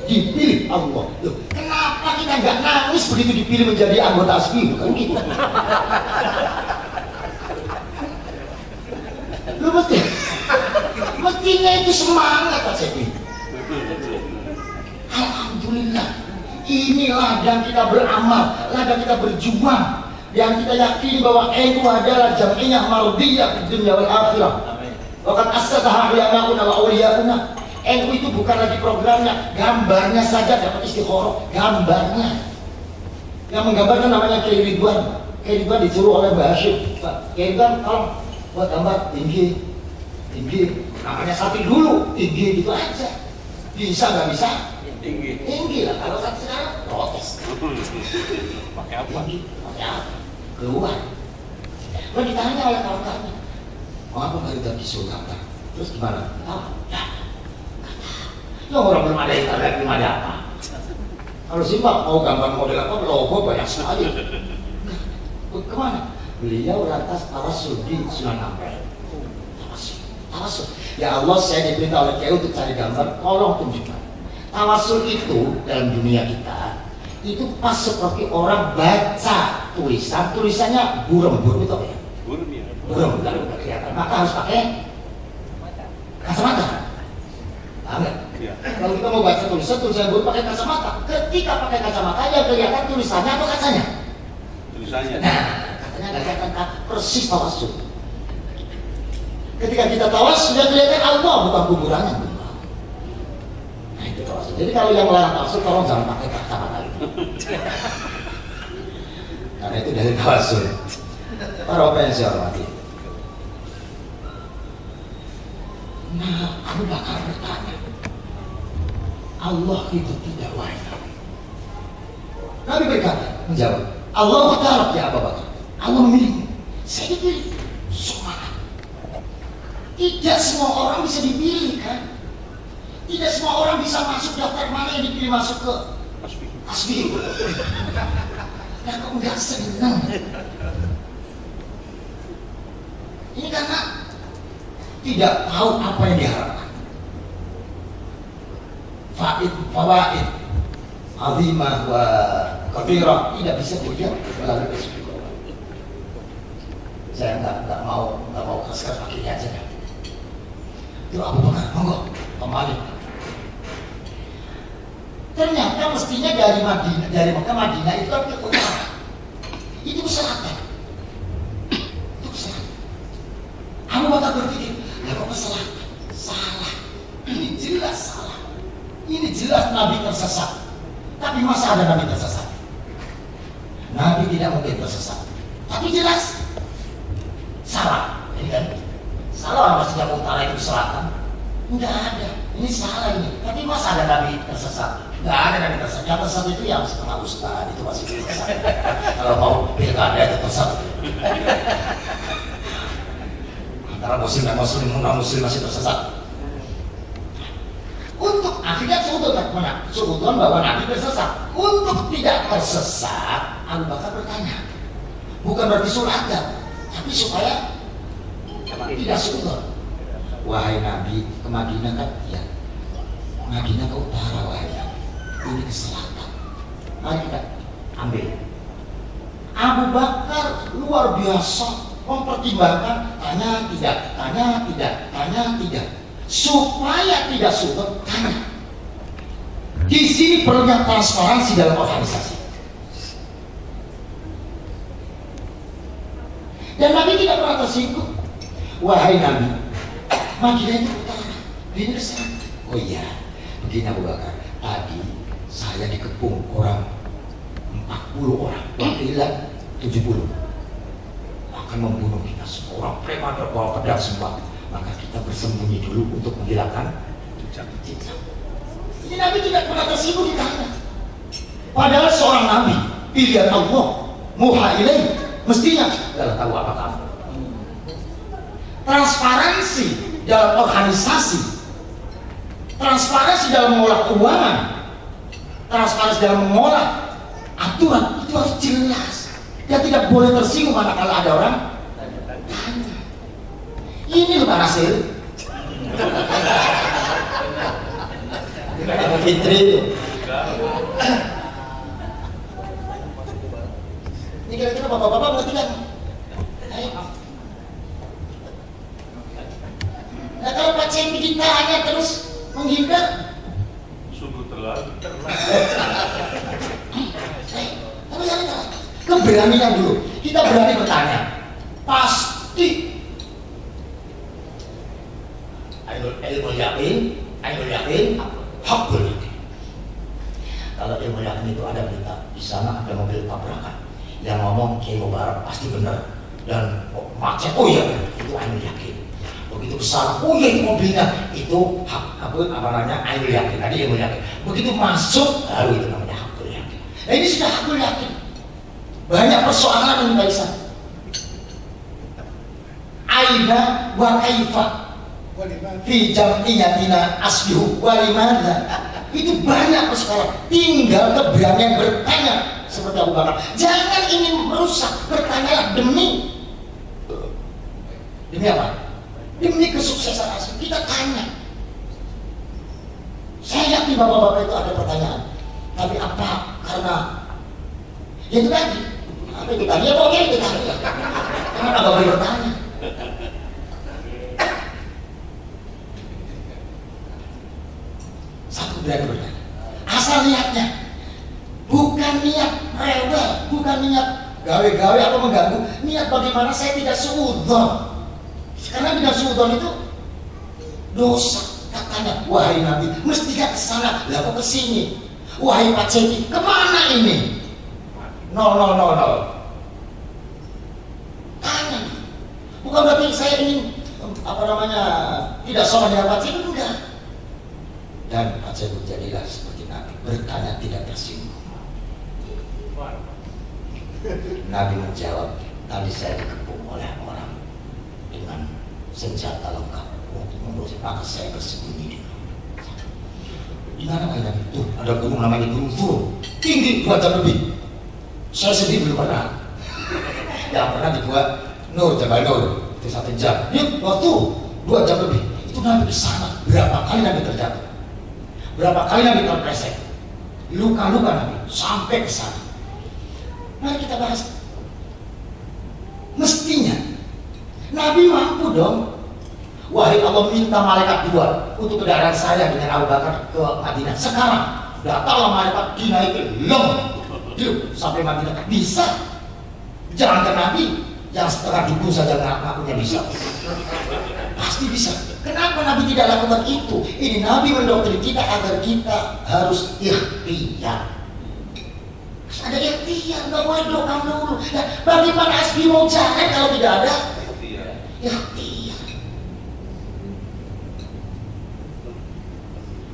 dipilih Allah. Loh, kenapa kita nggak nangis begitu dipilih menjadi anggota ASPI? Bukan gitu. Lu mestinya itu semangat aja ini. Alhamdulillah, ini ladang kita beramal, ladang kita berjuang, yang kita yakini bahwa NU adalah jamiah mardiyah di dunia wal akhirah. Waqad assasaha ulamauna wa awliyauna. NU itu bukan lagi programnya, gambarnya saja dapat istikharah, gambarnya. Yang menggambarkan namanya Kiai Ridwan. Kiai Ridwan disuruh oleh Mbak Hashim, Pak Kiai Ridwan tolong buat gambar tinggi, namanya satu dulu, tinggi gitu aja. Bisa nggak bisa? Tinggi lah. Kalau satu sekarang protes. Pakai apa? Pakai apa? Keluar. Lalu ditanya oleh kawan-kawannya, mau apa nggak kita disuruh gambar? Terus gimana? Ya orang belum ada internet, belum ada apa. Kalau sih Pak mau gambar model apa, logo banyak sekali. Kemana? Beliau lantas tawasul di Sunan Ampel. Tawasul. Ya Allah, saya diperintah oleh Kiai untuk cari gambar, tolong tunjukkan. Tawasul itu dalam dunia kita itu pas seperti orang baca tulisannya burem itu ya. Burem nggak kelihatan, maka harus pakai kacamata. Enggak. Ya. Kalau kita mau baca tulisan burem pakai kacamata. Ketika pakai kacamata yang kelihatan tulisannya atau kacanya? Tulisannya. Nah, katanya nggak kelihatan persis tawasul. Ketika kita tawas sudah kelihatan Allah, bukan kuburannya. Nah itu tawasul. Jadi kalau yang melarang tawasul, tolong jangan pakai kacamata itu. Karena itu dari tawasul. Para bapak yang saya hormati. Nah, Abu Bakar bertanya, Allah itu tidak wahai Nabi. Nabi berkata, menjawab, Allah Ta'ala ya Abu Bakar. Allah memilih. Saya dipilih. Subhanallah. Tidak semua orang bisa dipilih kan? Tidak semua orang bisa masuk daftar mana yang dipilih masuk ke Asbi. Dan kok nggak senang? Ini karena tidak tahu apa yang diharapkan. Fawaid azimah wa kathirah tidak bisa dilihat melalui Asbi. Saya nggak mau kasih pakai aja kan. Itu Abu Bakar, monggo, kembali. Ternyata mestinya dari Mekah Madinah itu kan ke utara. Itu ke selatan. Itu ke selatan. Abu Bakar berpikir, ya kok ke selatan? Salah. Ini jelas salah. Ini jelas Nabi tersesat. Tapi masa ada Nabi tersesat? Nabi tidak mungkin tersesat. Tapi jelas salah. Ini kan? Salah orang mestinya ke utara itu ke selatan. Enggak ada. Ini salah ini. Tapi masa ada Nabi tersesat? Enggak ada Nabi tersesat. Yang tersesat itu yang setengah ustaz itu masih tersesat. Kalau mau pilkada itu tersesat. Antara muslim dan muslim, non-muslim masih tersesat. Untuk akhirnya sudut bahwa Nabi tersesat. Untuk tidak tersesat, Abu Bakar bertanya. Bukan berarti suratan, tapi supaya tidak sudut. Wahai Nabi, ke Madinah kan? Ya. Madinah ke utara, wahai Nabi. Ini ke selatan. Mari kita ambil. Abu Bakar luar biasa mempertimbangkan, tanya tidak, supaya tidak sudut, tanya. Di sini perlunya transparansi dalam organisasi. Dan Nabi tidak pernah tersinggung. Wahai Nabi, Madinah itu utara, ini ke selatan. Oh iya, begini Abu Bakar. Tadi saya dikepung orang 40 orang, wakilan 70. Akan membunuh kita semua. Orang preman berbawa pedang semua. Maka kita bersembunyi dulu untuk menghilangkan jejak. Jadi Nabi tidak pernah tersinggung ditanya. Padahal seorang Nabi, pilihan Allah, muha ilaih, mestinya adalah tahu apa kamu. Transparansi dalam organisasi, transparansi dalam mengolah keuangan, transparansi dalam mengolah aturan itu harus jelas. Dia tidak boleh tersinggung manakala ada orang tanya. Ini loh Pak Nasir. Bukan Fitri itu. Ini kira-kira bapak-bapak berarti kan? Nah kalau Pak Cembi ditanya terus menghindar, sungguh terlalu. Keberanian dulu. Kita berani bertanya. Pasti. Ilmu yakin, hakul yakin. Kalau ilmu yakin itu ada berita, di sana ada mobil tabrakan. Yang ngomong Kiai Mubarak pasti benar. Dan macet, oh iya benar, itu ilmu yakin. Begitu besar, oh iya itu mobilnya, itu apa namanya ilmu yakin. Tadi ilmu yakin. Begitu masuk, baru itu namanya hakul yakin. Nah ini sudah hakul yakin. Banyak persoalan yang bisa. Aina wa kaifa fi jam'iyatina asbihu walimana. Itu banyak persoalan. Tinggal keberanian bertanya seperti Abu Bakar. Jangan ingin merusak, bertanyalah demi Demi apa? Demi kesuksesan asli. Kita tanya. Saya yakin bapak-bapak itu ada pertanyaan. Tapi apa? Karena ya itu tadi. Apa itu tadi? Ya pokoknya itu tadi. Kenapa nggak boleh bertanya? Satu berani bertanya. Asal niatnya. Bukan niat rewel, bukan niat gawe-gawe atau mengganggu. Niat bagaimana saya tidak suudzon. Karena tidak suudzon itu dosa. Katanya, wahai Nabi, mestinya ke sana, lah kok ke sini. Wahai Pak Ceti, kemana ini? 0000. Tanya. Bukan berarti saya ingin tidak sama dengan Pak Ceti, enggak. Dan Pak Ceti jadilah seperti Nabi, bertanya tidak tersinggung. Nabi menjawab, tadi saya dikepung oleh orang dengan senjata lengkap untuk membunuh, maka saya bersembunyi dulu. Di mana Pak Nabi? Tuh, ada gunung namanya Gunung Fur, tinggi 2 jam lebih. Saya sendiri belum pernah. Yang pernah dibuat Jabal Nur, itu 1 jam. Ini waktu 2 jam lebih. Itu Nabi di sana. Berapa kali Nabi terjatuh? Berapa kali Nabi terpleset? Luka-luka Nabi sampai ke sana. Mari kita bahas. Mestinya Nabi mampu dong. Wahai Allah, minta malaikat 2 untuk kendaraan saya dengan Abu Bakar ke Madinah. Sekarang datanglah malaikat dinaikin sampai Madinah. Bisa. Jangan ke Nabi yang setengah dukun saja ngakunya bisa. Pasti bisa. Kenapa Nabi tidak lakukan itu? Ini Nabi mendoktrin kita agar kita harus ikhtiar. Ada ikhtiar, nggak boleh dokam dulu. Nah, bagaimana asbi mau jalan kalau tidak ada ikhtiar?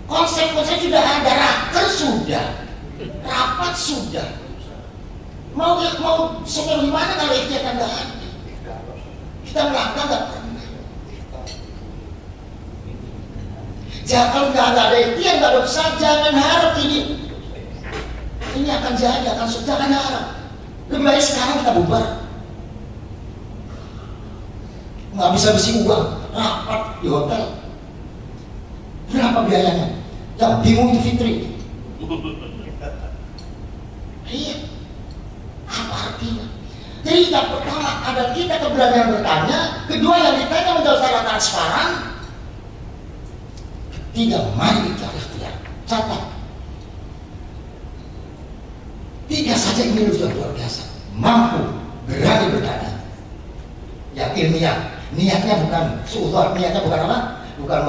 Konsep-konsep sudah ada, raker sudah, rapat sudah. Mau senior gimana kalau ikhtiar kan nggak ada? Kita melangkah nggak pernah. Jangan kalau nggak ada ikhtiar, nggak ada usaha, jangan harap ini akan jadi, jangan harap. Lebih baik sekarang kita bubar. Nggak bisa besi uang, rapat di hotel. Berapa biayanya? Yang bingung itu Fitri. Iya. Apa artinya? Jadi yang pertama ada kita keberanian bertanya, kedua yang ditanya menjawab secara transparan, ketiga mari kita ikhtiar. Catat. 3 saja ini sudah luar biasa. Mampu, berani bertanya. Yang ilmiah, niatnya bukan suudzon, niatnya bukan apa? Bukan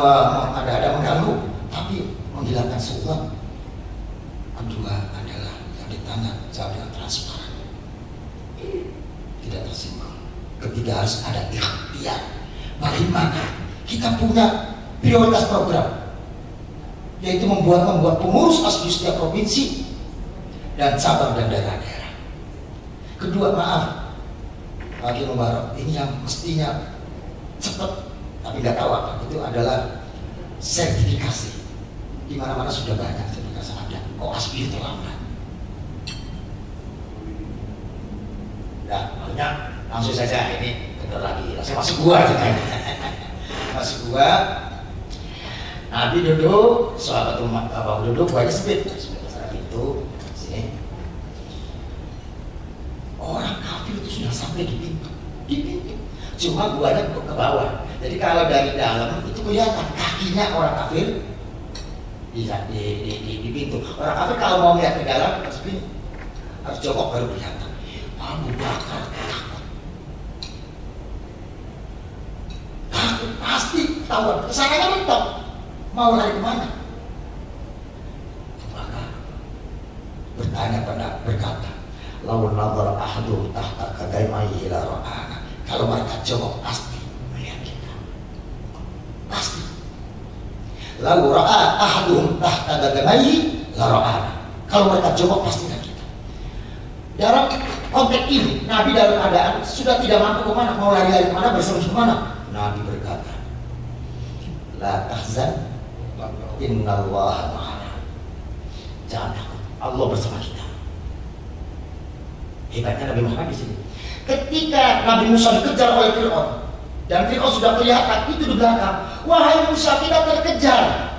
ada mengganggu, tapi menghilangkan suudzon. Kedua adalah yang ditanya jawab dengan transparan, tidak tersinggung. Ketiga harus ada ikhtiar. Bagaimana kita punya prioritas program, yaitu membuat pengurus asli setiap provinsi dan cabang dan daerah-daerah. Kedua, maaf Pak Kiai Mubarak, ini yang mestinya cepat tapi nggak tahu apa itu adalah sertifikasi. Di mana-mana sudah banyak sertifikasi ada. Kok asbi terlambat? Nah, makanya langsung saja ini bentar lagi langsung masuk gua aja. Masuk gua. Nabi duduk, sahabat umat abang duduk, gua aja sempit itu. Orang kafir itu sudah sampai di pintu. Cuma gua ada ke bawah. Jadi kalau dari dalam itu kelihatan kakinya orang kafir di pintu. Orang kafir kalau mau lihat ke dalam harus jongkok baru kelihatan. Abu Bakar takut. Takut pasti tahu. Kesananya mentok. Mau lari kemana? Maka berkata, lawan nazar ahadum tahta qadaimaihi la ra'ana. Kalau mereka jongkok pasti melihat kita. Pasti. Lalu ra'a ahadum tahta qadaimaihi la ra'ana. Kalau mereka jongkok pasti melihat kita. Dalam konteks ini, Nabi dalam keadaan sudah tidak mampu kemana, mau lari-lari kemana, bersembunyi kemana. Nabi berkata, la tahzan, innallaha ma'ana. Jangan takut, Allah bersama kita. Hebatnya Nabi Muhammad di sini. Ketika Nabi Musa dikejar oleh Fir'aun, Dan Fir'aun sudah kelihatan itu di belakang. Wahai Musa, kita terkejar.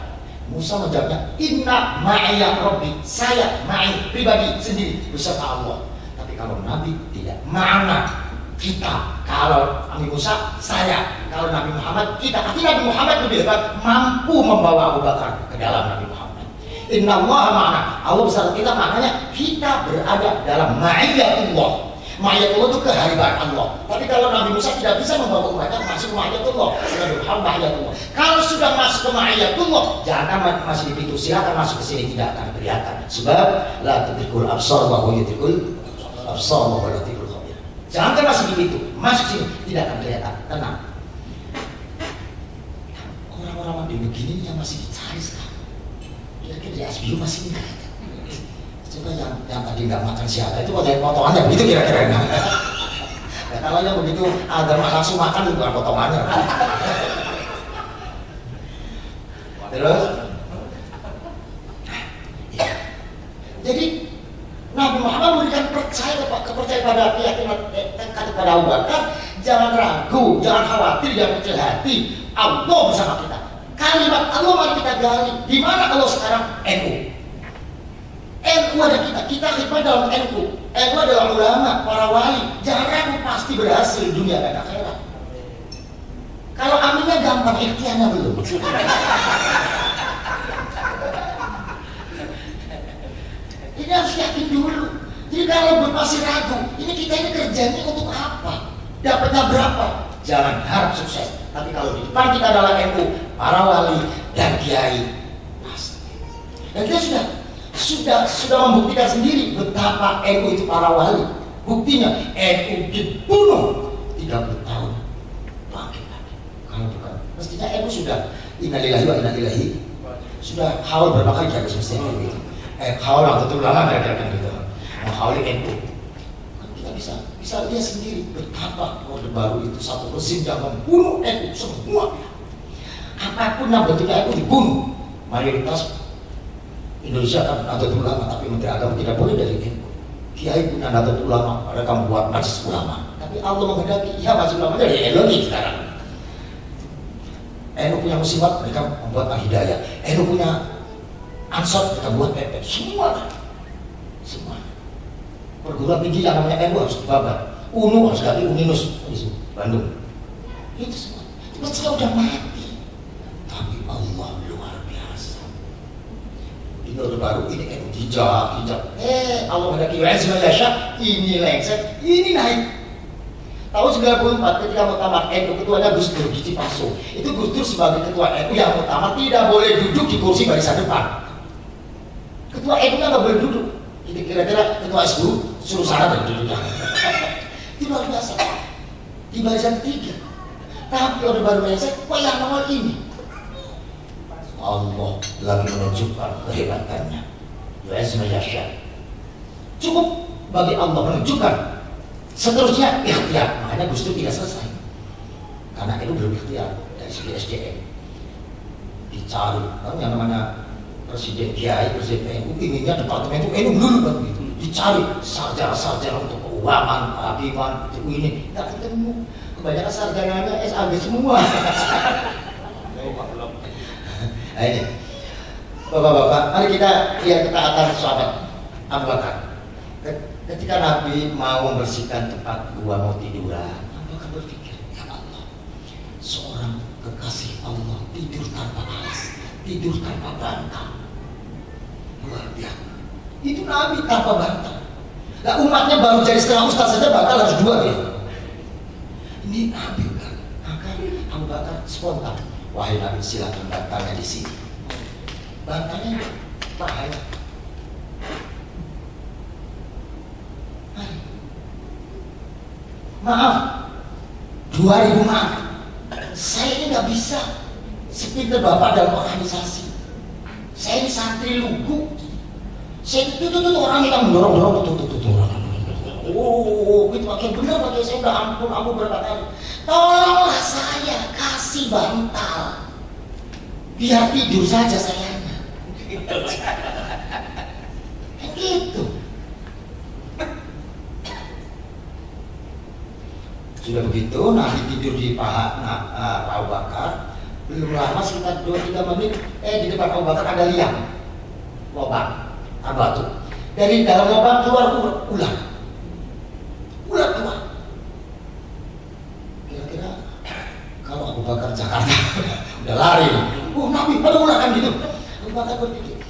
Musa menjawabnya, inna ma'iya Rabbi, saya ma'i pribadi sendiri beserta Allah. Tapi kalau Nabi tidak, mana kita. Kalau Nabi Musa, saya. Kalau Nabi Muhammad, kita. Artinya Nabi Muhammad lebih hebat, mampu membawa Abu Bakar ke dalam Nabi Muhammad. Inna Allah ma'ana, Allah beserta kita, maknanya kita berada dalam ma'iyatullah. Ma'iyatullah itu kehadiran Allah. Tapi kalau Nabi Musa tidak bisa membawa umatnya masuk ke ma'iyatullah, Nabi Muhammad ma'iyatullah. Kalau sudah masuk ke ma'iyatullah, jangan masih di pintu, silakan masuk ke sini, tidak akan kelihatan. Sebab la tudrikul absar wa huwa yudrikul absar wa huwa latiful khabir. Jangan masih di pintu, masuk sini, tidak akan kelihatan. Tenang. Orang-orang di begini yang masih dicari sekarang. Kira-kira di SBU masih enggak ada. Coba yang tadi nggak makan siapa itu potongannya begitu kira-kira. Ya, kalau yang begitu agama langsung makan itu bukan potongannya. Terus, ya. Jadi Nabi Muhammad memberikan kepercayaan pada keyakinan kepada Abu Bakar, jangan ragu, jangan khawatir, jangan kecil hati. Allah bersama kita. Kalimat Allah mari kita gali. Di mana Allah sekarang? NU. NU ada kita khidmat dalam NU. NU adalah ulama, para wali. Jangan ragu, pasti berhasil di dunia dan akhirat. Kalau aminnya gampang, ikhtiarnya belum. Ini harus yakin dulu. Jadi kalau masih ragu, ini kita ini kerjanya untuk apa? Dapatnya berapa? Jangan harap sukses. Tapi kalau di depan kita adalah NU, para wali dan kiai, pasti. Dan kita sudah membuktikan sendiri betapa NU itu para wali. Buktinya NU dibunuh 30 tahun bangkit lagi. Kalau bukan, mestinya NU sudah innalillahi wa inna ilaihi sudah haul berapa kali habis mestinya NU itu. Haul betul lama mereka kan gitu. Menghauli NU. Kita bisa lihat sendiri betapa Orde Baru itu satu rezim yang membunuh NU semua. Apapun yang bentuknya NU dibunuh. Mayoritas Indonesia kan Nahdlatul Ulama, tapi Menteri Agama tidak boleh dari NU. Kiai punya Nahdlatul Ulama, mereka membuat majelis ulama. Tapi Allah menghendaki, ya majelis ulama dari NU lagi sekarang. NU punya muslimat, mereka membuat Al-Hidayah. NU punya Ansor, mereka buat PP. Semua. Perguruan tinggi yang namanya NU harus dibabat. UNU harus ganti UNINUS di Bandung. Itu semua. Mestinya udah mati. Tapi Allah luar biasa. Ini Orde Baru, ini NU hijab. Allah menghendaki ini lengset, ini naik. Tahun 94 ketika muktamar NU, ketuanya Gus Dur di Cipaso. Itu Gus Dur sebagai ketua NU yang muktamar tidak boleh duduk di kursi barisan depan. Ketua NU nggak boleh duduk. Itu kira-kira ketua SBU suruh sana dan duduk. Itu luar biasa. Di barisan ketiga. Tapi Orde Baru lengset, kok yang nomor ini? Allah lagi menunjukkan kehebatannya. Cukup bagi Allah menunjukkan. Seterusnya ikhtiar. Makanya Gus Dur tidak selesai. Karena itu belum ikhtiar dari segi SDM. Dicari. Kan yang namanya Presiden Kiai, Presiden PNU, inginnya departemen itu NU dulu kan gitu. Dicari sarjana-sarjana untuk keuangan, kehakiman, itu ini. Tidak ketemu. Kebanyakan sarjananya SAG semua. Nah ini, bapak-bapak, mari kita lihat ketaatan sahabat Abu Bakar. Ketika Nabi mau membersihkan tempat gua mau tiduran, Abu Bakar berpikir, ya Allah, seorang kekasih Allah tidur tanpa alas, tidur tanpa bantal. Luar biasa. Itu Nabi tanpa bantal. Nah umatnya baru jadi setengah ustaz saja bantal harus 2 ya. Ini Nabi kan. Maka Abu Bakar spontan. Wahai Nabi, silakan bantalnya di sini. Bantalnya bahaya. Maaf, 2000 maaf. Saya ini nggak bisa sepinter bapak dalam organisasi. Saya ini santri lugu. Saya itu orang yang mendorong orang. Oh, itu pakai benar pakai saya udah ampun berapa kali. Tolonglah saya kasih bantal, biar tidur saja sayangnya. Gitu. Sudah begitu, Nabi tidur di paha Pak Abu Bakar. Belum lama sekitar 2-3 menit, di depan Abu Bakar ada liang, lubang, batu. Dari dalam lubang keluar ular. Ular keluar. Kira-kira kalau Abu Bakar Jakarta udah lari. Nabi pada ular kan gitu. Abu Bakar berpikir,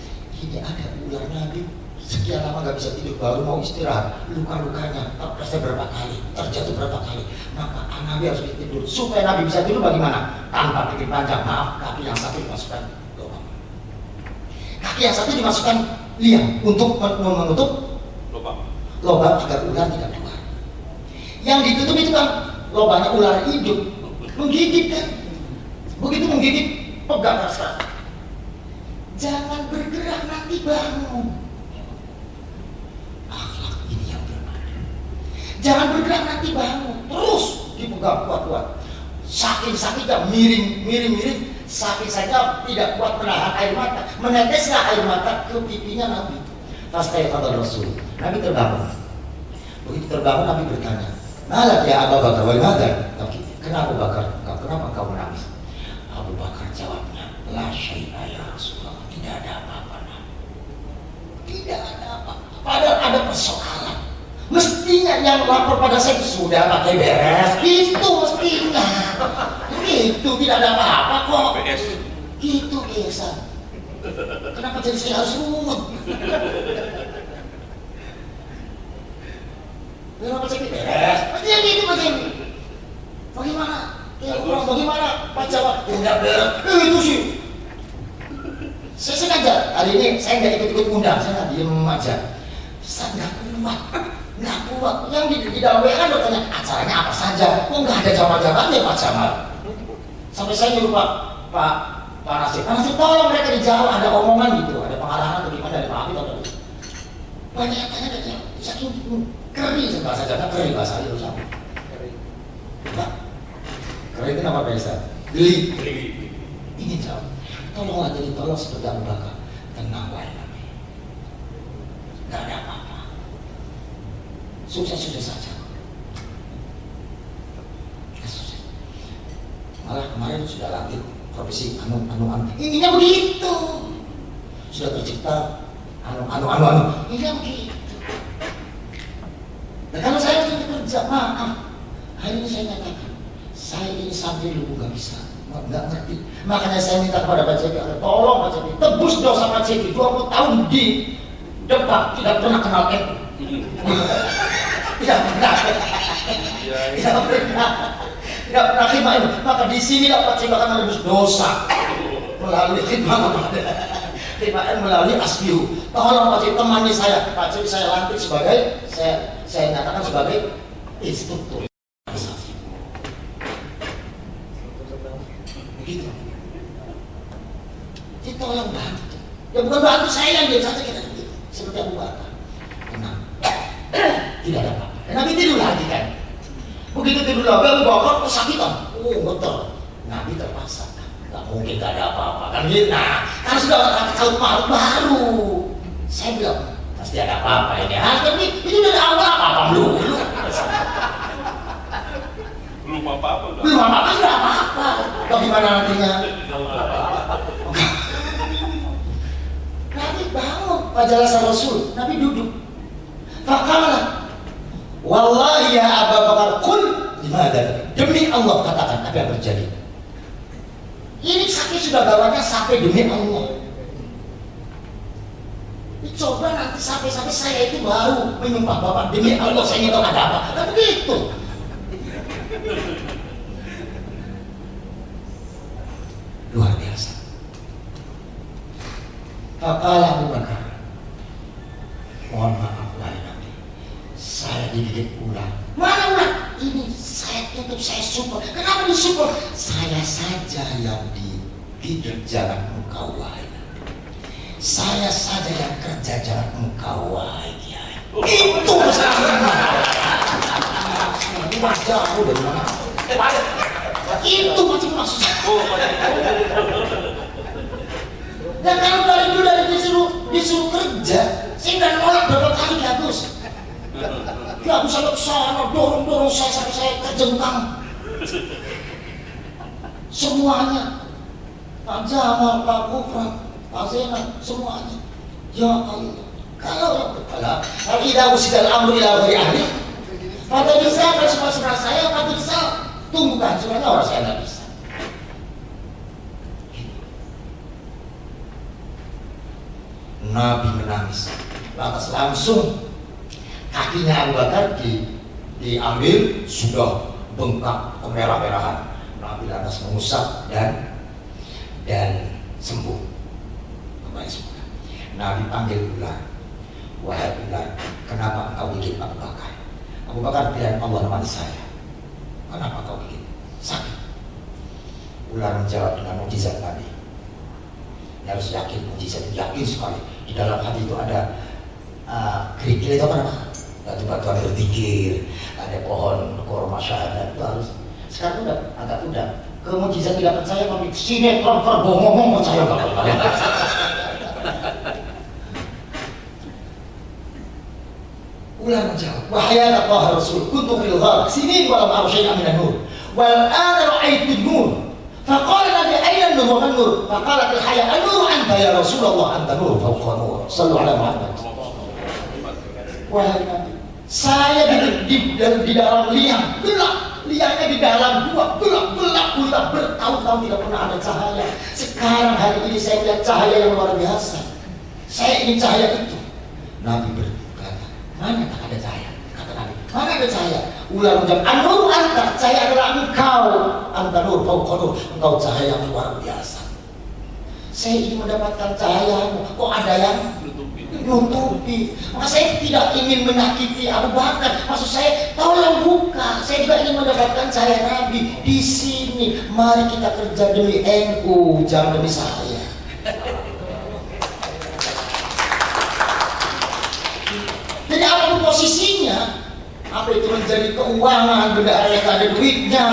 ini ada ular Nabi. Sekian lama gak bisa tidur, baru mau istirahat, luka-lukanya terpleset berapa kali, terjatuh berapa kali, maka Nabi harus tidur. Supaya Nabi bisa tidur bagaimana? Tanpa pikir panjang, maaf, kaki yang satu dimasukkan lubang, kaki yang satu dimasukkan liang untuk menutup lubang agar ular tidak keluar. Yang ditutup itu kan lubangnya ular hidup, menggigit kan. Begitu menggigit, pegang keras. Jangan bergerak, nanti bangun. Jangan bergerak, nanti bangun. Terus dipegang kuat-kuat. Saking sakitnya miring, saking saja tidak kuat menahan air mata. Meneteslah air mata ke pipinya Nabi. Fastaiqadha Rasul. Nabi terbangun. Begitu terbangun Nabi bertanya, "Malah ya Abu Bakar, walimadza?" Kenapa Bakar? Kenapa kau menangis? Abu Bakar jawabnya, "La syai'a ya Rasulullah." Tidak ada apa-apa, Nabi. Tidak ada apa-apa. Padahal ada persoalan. Mestinya yang lapor pada saya sudah pakai beres, itu mestinya. Itu tidak ada apa-apa kok. Itu biasa. Kenapa jadi saya harus ruwet? Kenapa saya beres? Mestinya gitu begini. Bagaimana? Ya Allah, bagaimana Pak Jawa? Udah beres. Itu sih. Saya sengaja hari ini saya nggak ikut-ikut undang, saya nggak diem aja. Saya nggak kuat. Yang di dalam WA bertanya acaranya apa saja. Kok nggak ada jamaah-jamaahnya Pak Jamal? Sampai saya nyuruh Pak Nasir. Pak Nasir tolong mereka dijawab, ada omongan gitu, ada pengarahan atau gimana dari Pak Habib atau banyak yang tanya dari saking kering bahasa Jawa, kering bahasa itu sama. Kering itu nama biasa. Geli. Ingin jawab. Tolonglah jadi tolong seperti Abu Bakar. Tenang wahai Nabi. Nggak ada apa-apa. Sukses saja. Sukses. Malah kemarin sudah lanjut profesi anu. Ininya begitu. Sudah tercipta anu. Ininya begitu. Nah kalau saya sudah kerja, maaf. Hari ini saya katakan, saya ini sampai dulu nggak bisa, nggak ngerti. Makanya saya minta kepada Pak Cepi, tolong Pak Cepi, tebus dosa Pak Cepi. 20 tahun di depan tidak pernah kenal Cepi. Tidak pernah khidmah itu. Maka di sini dapat Cepi akan menebus dosa melalui khidmah melalui asbihu. Tolong Pak Cepi temani saya. Pak Cepi saya lantik sebagai saya nyatakan sebagai instruktur. Begitu. Jadi tolong bantu. Ya bukan bantu saya yang dia saja kita begitu. Seperti Abu Bakar. Tenang. Tidak ada apa-apa. Nabi tidur lagi kan. Begitu tidur lagi Abu Bakar kesakitan. Betul. Nabi terpaksa. Gak mungkin gak ada apa-apa kan gitu. Nah, karena sudah kalau malu baru. Saya bilang pasti ada apa-apa ini. Tapi itu dari awal apa-apa belum. Belum apa-apa sudah apa-apa. Bagaimana nantinya? Nabi bangun pada Rasul. Nabi duduk. Faqala, wallahi ya Abu Bakar, qul limadza? Demi Allah katakan apa yang terjadi. Ini sakit sudah gawatnya sampai demi Allah. Coba nanti sampai saya itu baru menyumpah Bapak demi Allah saya ingin tahu ada apa. Kan begitu. Luar biasa. Faqala Abu Bakar, mohon maaf wahai Nabi, saya digigit ular. Mana ular? Ini saya tutup, saya support. Kenapa disupport? Saya saja yang digigit jalan engkau wahai Nabi. Saya saja yang kerja jalan engkau wahai Kiai. Itu mestinya. Ini jauh dari mana? Itu maksudnya. Dan kalau dari dulu disuruh kerja, saya nggak nolak berapa kali Gus. Gak bisa ke sana, dorong saya terjengkang. Semuanya. Pak Jamal, Pak Gufran, Pak Zainal, semuanya. Ya Allah. Kalau tidak usidal amru ila ghairi ahli. Pada bisa bersama saya, pada bisa tunggu kehancurannya orang saya nggak bisa. Nabi menangis, lantas langsung kakinya Abu Bakar diambil, sudah bengkak kemerah-merahan. Nabi lantas mengusap dan sembuh kembali semula. Nabi panggil ular, wahai ular, kenapa engkau bikin Abu Bakar? Abu Bakar pilihan Allah namanya saya. Kenapa kau bikin sakit? Ular menjawab dengan mukjizat Nabi. Ini harus yakin, mukjizat yakin sekali. Di dalam hati itu ada kerikil itu apa namanya? Batu-batuan berzikir, ada pohon korma syahadat, itu harus. Sekarang udah agak udah. Ke mukjizat tidak percaya, tapi sinetron ngomong percaya banget. Ular menjawab, wahai Allah Rasul, kuntu fil ghar sinin wa lam ara syai'an minan nur wal ana ra'aytu nur. Faqala Nabi ayna nur wa nur? Faqala al hayya an-nur anta ya Rasulullah, anta nur fawqa nur. Sallu ala Muhammad. Wahai Nabi, saya di dalam liang gelap, liangnya di dalam gua gelap bertahun-tahun tidak pernah ada cahaya. Sekarang hari ini saya lihat cahaya yang luar biasa. Saya ingin cahaya itu. Nabi berkata, mana tak ada cahaya? Kata Nabi, mana ada cahaya? Ular menjawab, an-nur anta, cahaya adalah engkau. Anta nur fawqa nur, engkau cahaya yang luar biasa. Saya ingin mendapatkan cahayamu, kok ada yang nutupi. Maka saya tidak ingin menyakiti Abu Bakar. Maksud saya, tolong buka. Saya juga ingin mendapatkan cahaya Nabi di sini. Mari kita kerja demi NU, jangan demi saya. Jadi apapun posisinya, apa itu menjadi keuangan, bendahara yang ada duitnya,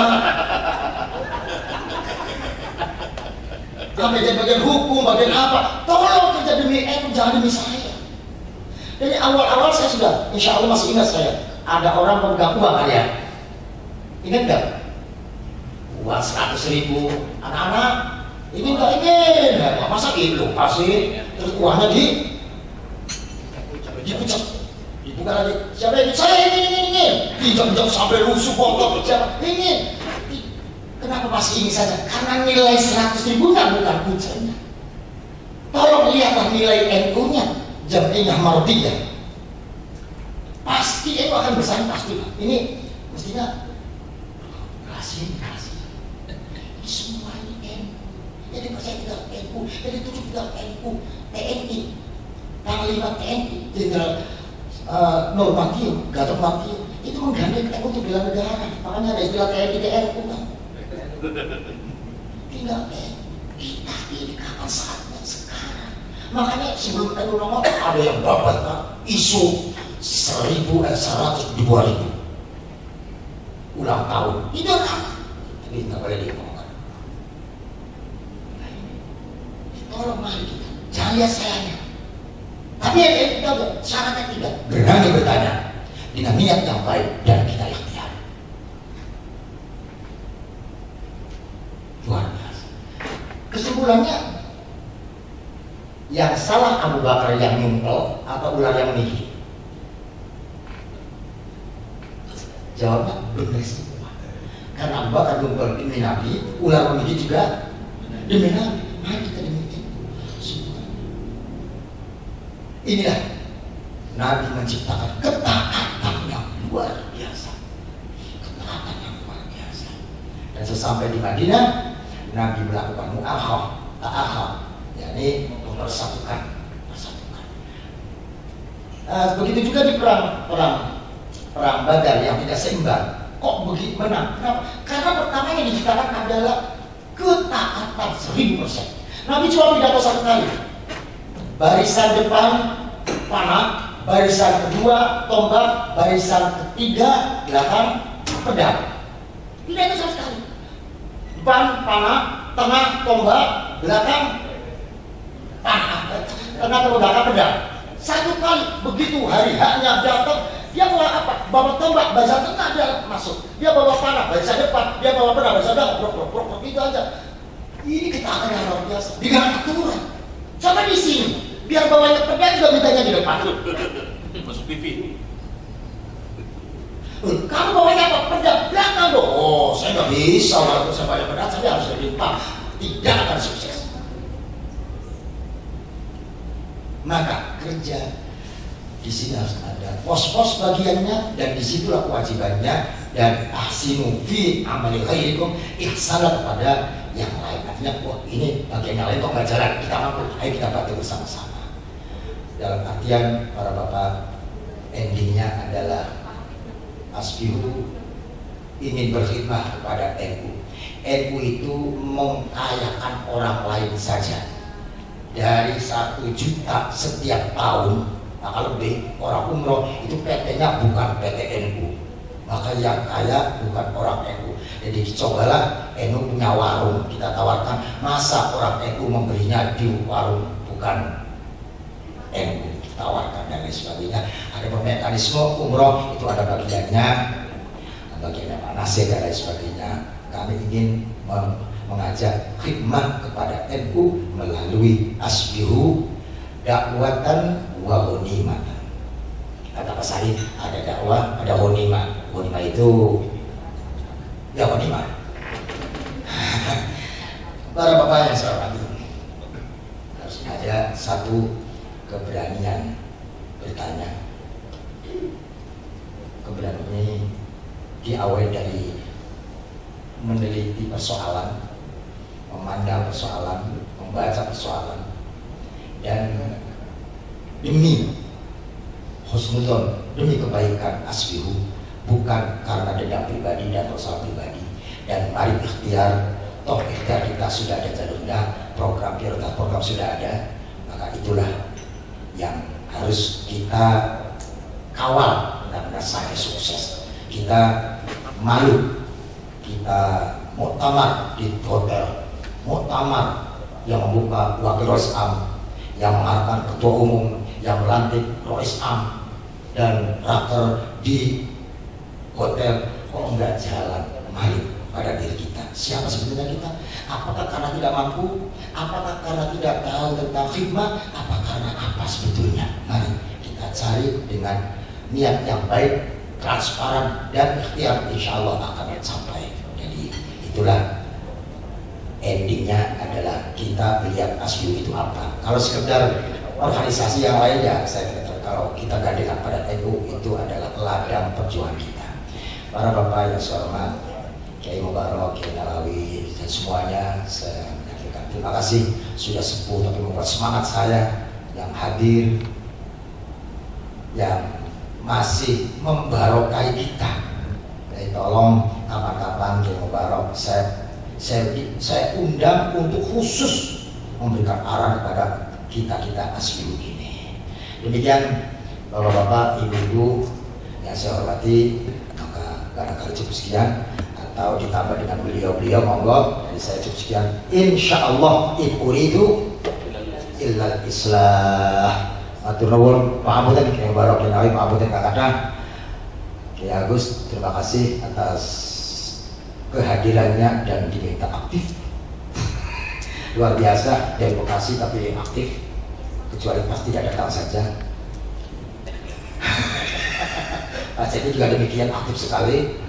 sampai jadi bagian hukum, bagian apa, tolong kerja demi NU, jangan demi saya. Jadi awal-awal saya sudah, insya Allah masih ingat saya, ada orang pemegang uang kalian, ingat nggak? Uang 100.000, anak-anak, ini nggak ingin, masa gitu kasih, terus uangnya dipucat, dibuka lagi, siapa ini? Saya ingin, tidak sampai rusuh kotor, siapa ingin? Kenapa masih ini saja? Karena nilai 100.000-nya bukan puncaknya. Tolong lihatlah nilai NU-nya. Jam'iyah mardiyah, pasti itu akan bersaing, pasti. Ini mestinya rahasia. Ini semua ini NU. Jadi percaya tidak NU, jadi tujuh tidak NU, TNI, Panglima TNI, Jenderal Nurmantio, Gatot Mantio, itu menggandeng NU untuk bela negara. Makanya ada istilah TNI TNU kan. Tidak kita ini kapan saatnya sekarang. Makanya sebelum NU nomor ada yang babat kan, isu 100 di 2000 ulang tahun itu apa? Tapi nggak boleh diomongkan. Tolong mari kita, jangan lihat sayanya. Tapi kita syaratnya tidak berani bertanya dengan niat yang baik dan kita ikhtiar. Luar biasa. Kesimpulannya, yang salah Abu Bakar yang nyumpel atau ular yang menggigit? Jawabnya benar semua. Karena Abu Bakar nyumpel demi Nabi, ular menggigit juga demi Nabi. Mari kita demi itu semua. Inilah Nabi menciptakan ketaatan yang luar biasa. Ketaatan yang luar biasa. Dan sesampai di Madinah, Nabi melakukan ta'akhah, yakni persatukan. Begitu juga di perang Badar yang tidak seimbang. Kok begitu menang? Kenapa? Karena pertama yang diciptakan adalah ketaatan 1000%. Nabi cuma pidato satu kali. Barisan depan panah, barisan kedua tombak, barisan ketiga belakang pedang. Pidato satu kali. Depan panah, tengah tombak, belakang tengah belakang pedang. Satu kali. Begitu hari haknya datang, Dia bawa apa? Bawa tombak, baca tengah dia masuk. Dia bawa panah, baca depan. Dia bawa pedang, baca belakang. Brok, itu aja. Ini ketaatan yang luar biasa. Dengan aturan. Coba di sini. Biar bawanya pedang juga mintanya di depan. Masuk TV. Kamu bawanya apa? Pedang belakang dong. Oh, saya nggak bisa. Walaupun saya banyak pedang, saya harus di depan. Tidak akan sukses. Maka kerja di sini harus ada pos-pos bagiannya, dan disitulah kewajibannya. Dan ahsinu fi amali ghairikum, ihsanlah kepada yang lain. Artinya, wah ini bagian yang lain kok nggak jalan, kita mampu, ayo kita bantu bersama-sama. Dalam artian para bapak, endingnya adalah asbihu ingin berkhidmat kepada NU. NU itu mengkayakan orang lain saja. Dari 1 juta setiap tahun, maka lebih orang umroh itu PT-nya bukan PT NU, maka yang kaya bukan orang NU. Jadi cobalah NU punya warung, kita tawarkan, masa orang NU membelinya di warung bukan NU, tawarkan dan lain sebagainya. Ada mekanisme umroh itu ada bagiannya Pak Nasir dan lain sebagainya. Kami ingin mengajak khidmat kepada NU melalui asbihu dakwatan wa ghanimatan. Kata Pak Sari, ada dakwah, ada ghanimah. Ghanimah itu ya ghanimah. Para bapak yang saya hormati, harus ada satu keberanian bertanya. Keberanian ini diawali dari meneliti persoalan, memandang persoalan, membaca persoalan, dan demi husnuzon, demi kebaikan asbihu, bukan karena dendam pribadi dan persoalan pribadi. Dan mari ikhtiar, toh ikhtiar kita sudah ada jalurnya, program prioritas program sudah ada, maka itulah yang harus kita kawal benar-benar sampai sukses. Kita malu, kita muktamar di hotel, muktamar yang membuka wakil Rois Am, yang mengarahkan ketua umum, yang melantik Rois Am, dan raker di hotel, kok enggak jalan. Mari pada diri kita, siapa sebetulnya kita? Apakah karena tidak mampu? Apakah karena tidak tahu tentang khidmat? Apa karena apa sebetulnya? Mari kita cari dengan niat yang baik, transparan, dan ikhtiar, insya Allah akan sampai. Jadi itulah endingnya adalah kita melihat asbihu itu apa. Kalau sekedar organisasi yang lain ya saya kira, kalau kita gandengan pada NU itu adalah ladang perjuangan kita. Para bapak yang saya hormat, Kiai Mubarok, Kiai Nalawi, dan semuanya, saya menyampaikan terima kasih sudah sepuh tapi membuat semangat saya yang hadir, yang masih membarokai kita. Jadi tolong kapan-kapan Kiai Mubarok saya undang untuk khusus memberikan arahan kepada kita asbihu ini. Demikian bapak-bapak, ibu-ibu yang saya hormati, maka barangkali cukup sekian atau ditambah dengan beliau-beliau, monggo. Jadi saya cukup sekian. Insyaallah uridu illal islah. Matur nuwun, pangapunten Kiai Mubarok, Kiai Nawawi, pangapunten kakak Kiai Agus, terima kasih atas kehadirannya dan diminta aktif. Luar biasa, demokrasi tapi aktif, kecuali pas tidak datang saja. Pak Cedi juga demikian, aktif sekali.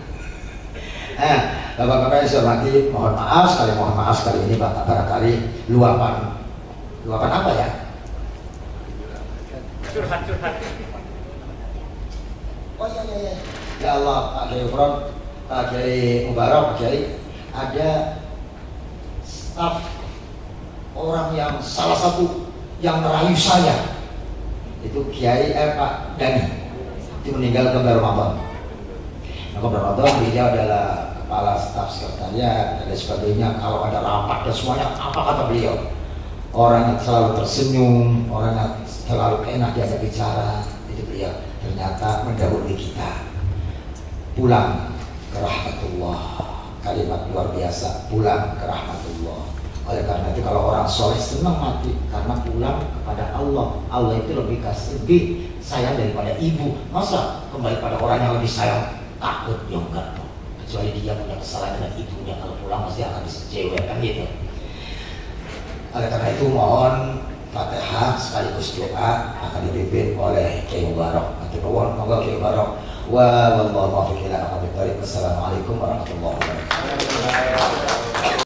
Bapak-bapak yang saya hormati, mohon maaf sekali ini Bapak barangkali luapan apa ya? Curhat. Oh iya. Ya Allah, Pak Kiai Ufron, Pak Kiai Mubarok, Pak Kiai, ada staf orang yang salah satu yang merayu saya itu Kiai Pak Dani, itu meninggal ke Ramadan. Maka Ramadan beliau adalah kepala staf sekretariat dan sebagainya. Kalau ada rapat dan semuanya, apa kata beliau? Orang yang selalu tersenyum, orang yang selalu enak diajak bicara, itu beliau. Ternyata mendahului kita. Pulang ke rahmatullah, kalimat luar biasa, pulang ke rahmatullah. Oleh karena itu kalau orang soleh senang mati karena pulang kepada Allah. Allah itu lebih sayang daripada ibu. Masa kembali pada orang yang lebih sayang? Takut ya enggak. Kecuali dia punya kesalahan dengan ibunya, kalau pulang pasti akan disejewet kan gitu. Oleh karena itu mohon Fatihah sekaligus doa akan dipimpin oleh Kiai Mubarak. Nanti mohon moga Kiai Mubarak. Wa wallahu muwaffiq ila aqwamit thoriq. Wassalamualaikum warahmatullahi wabarakatuh.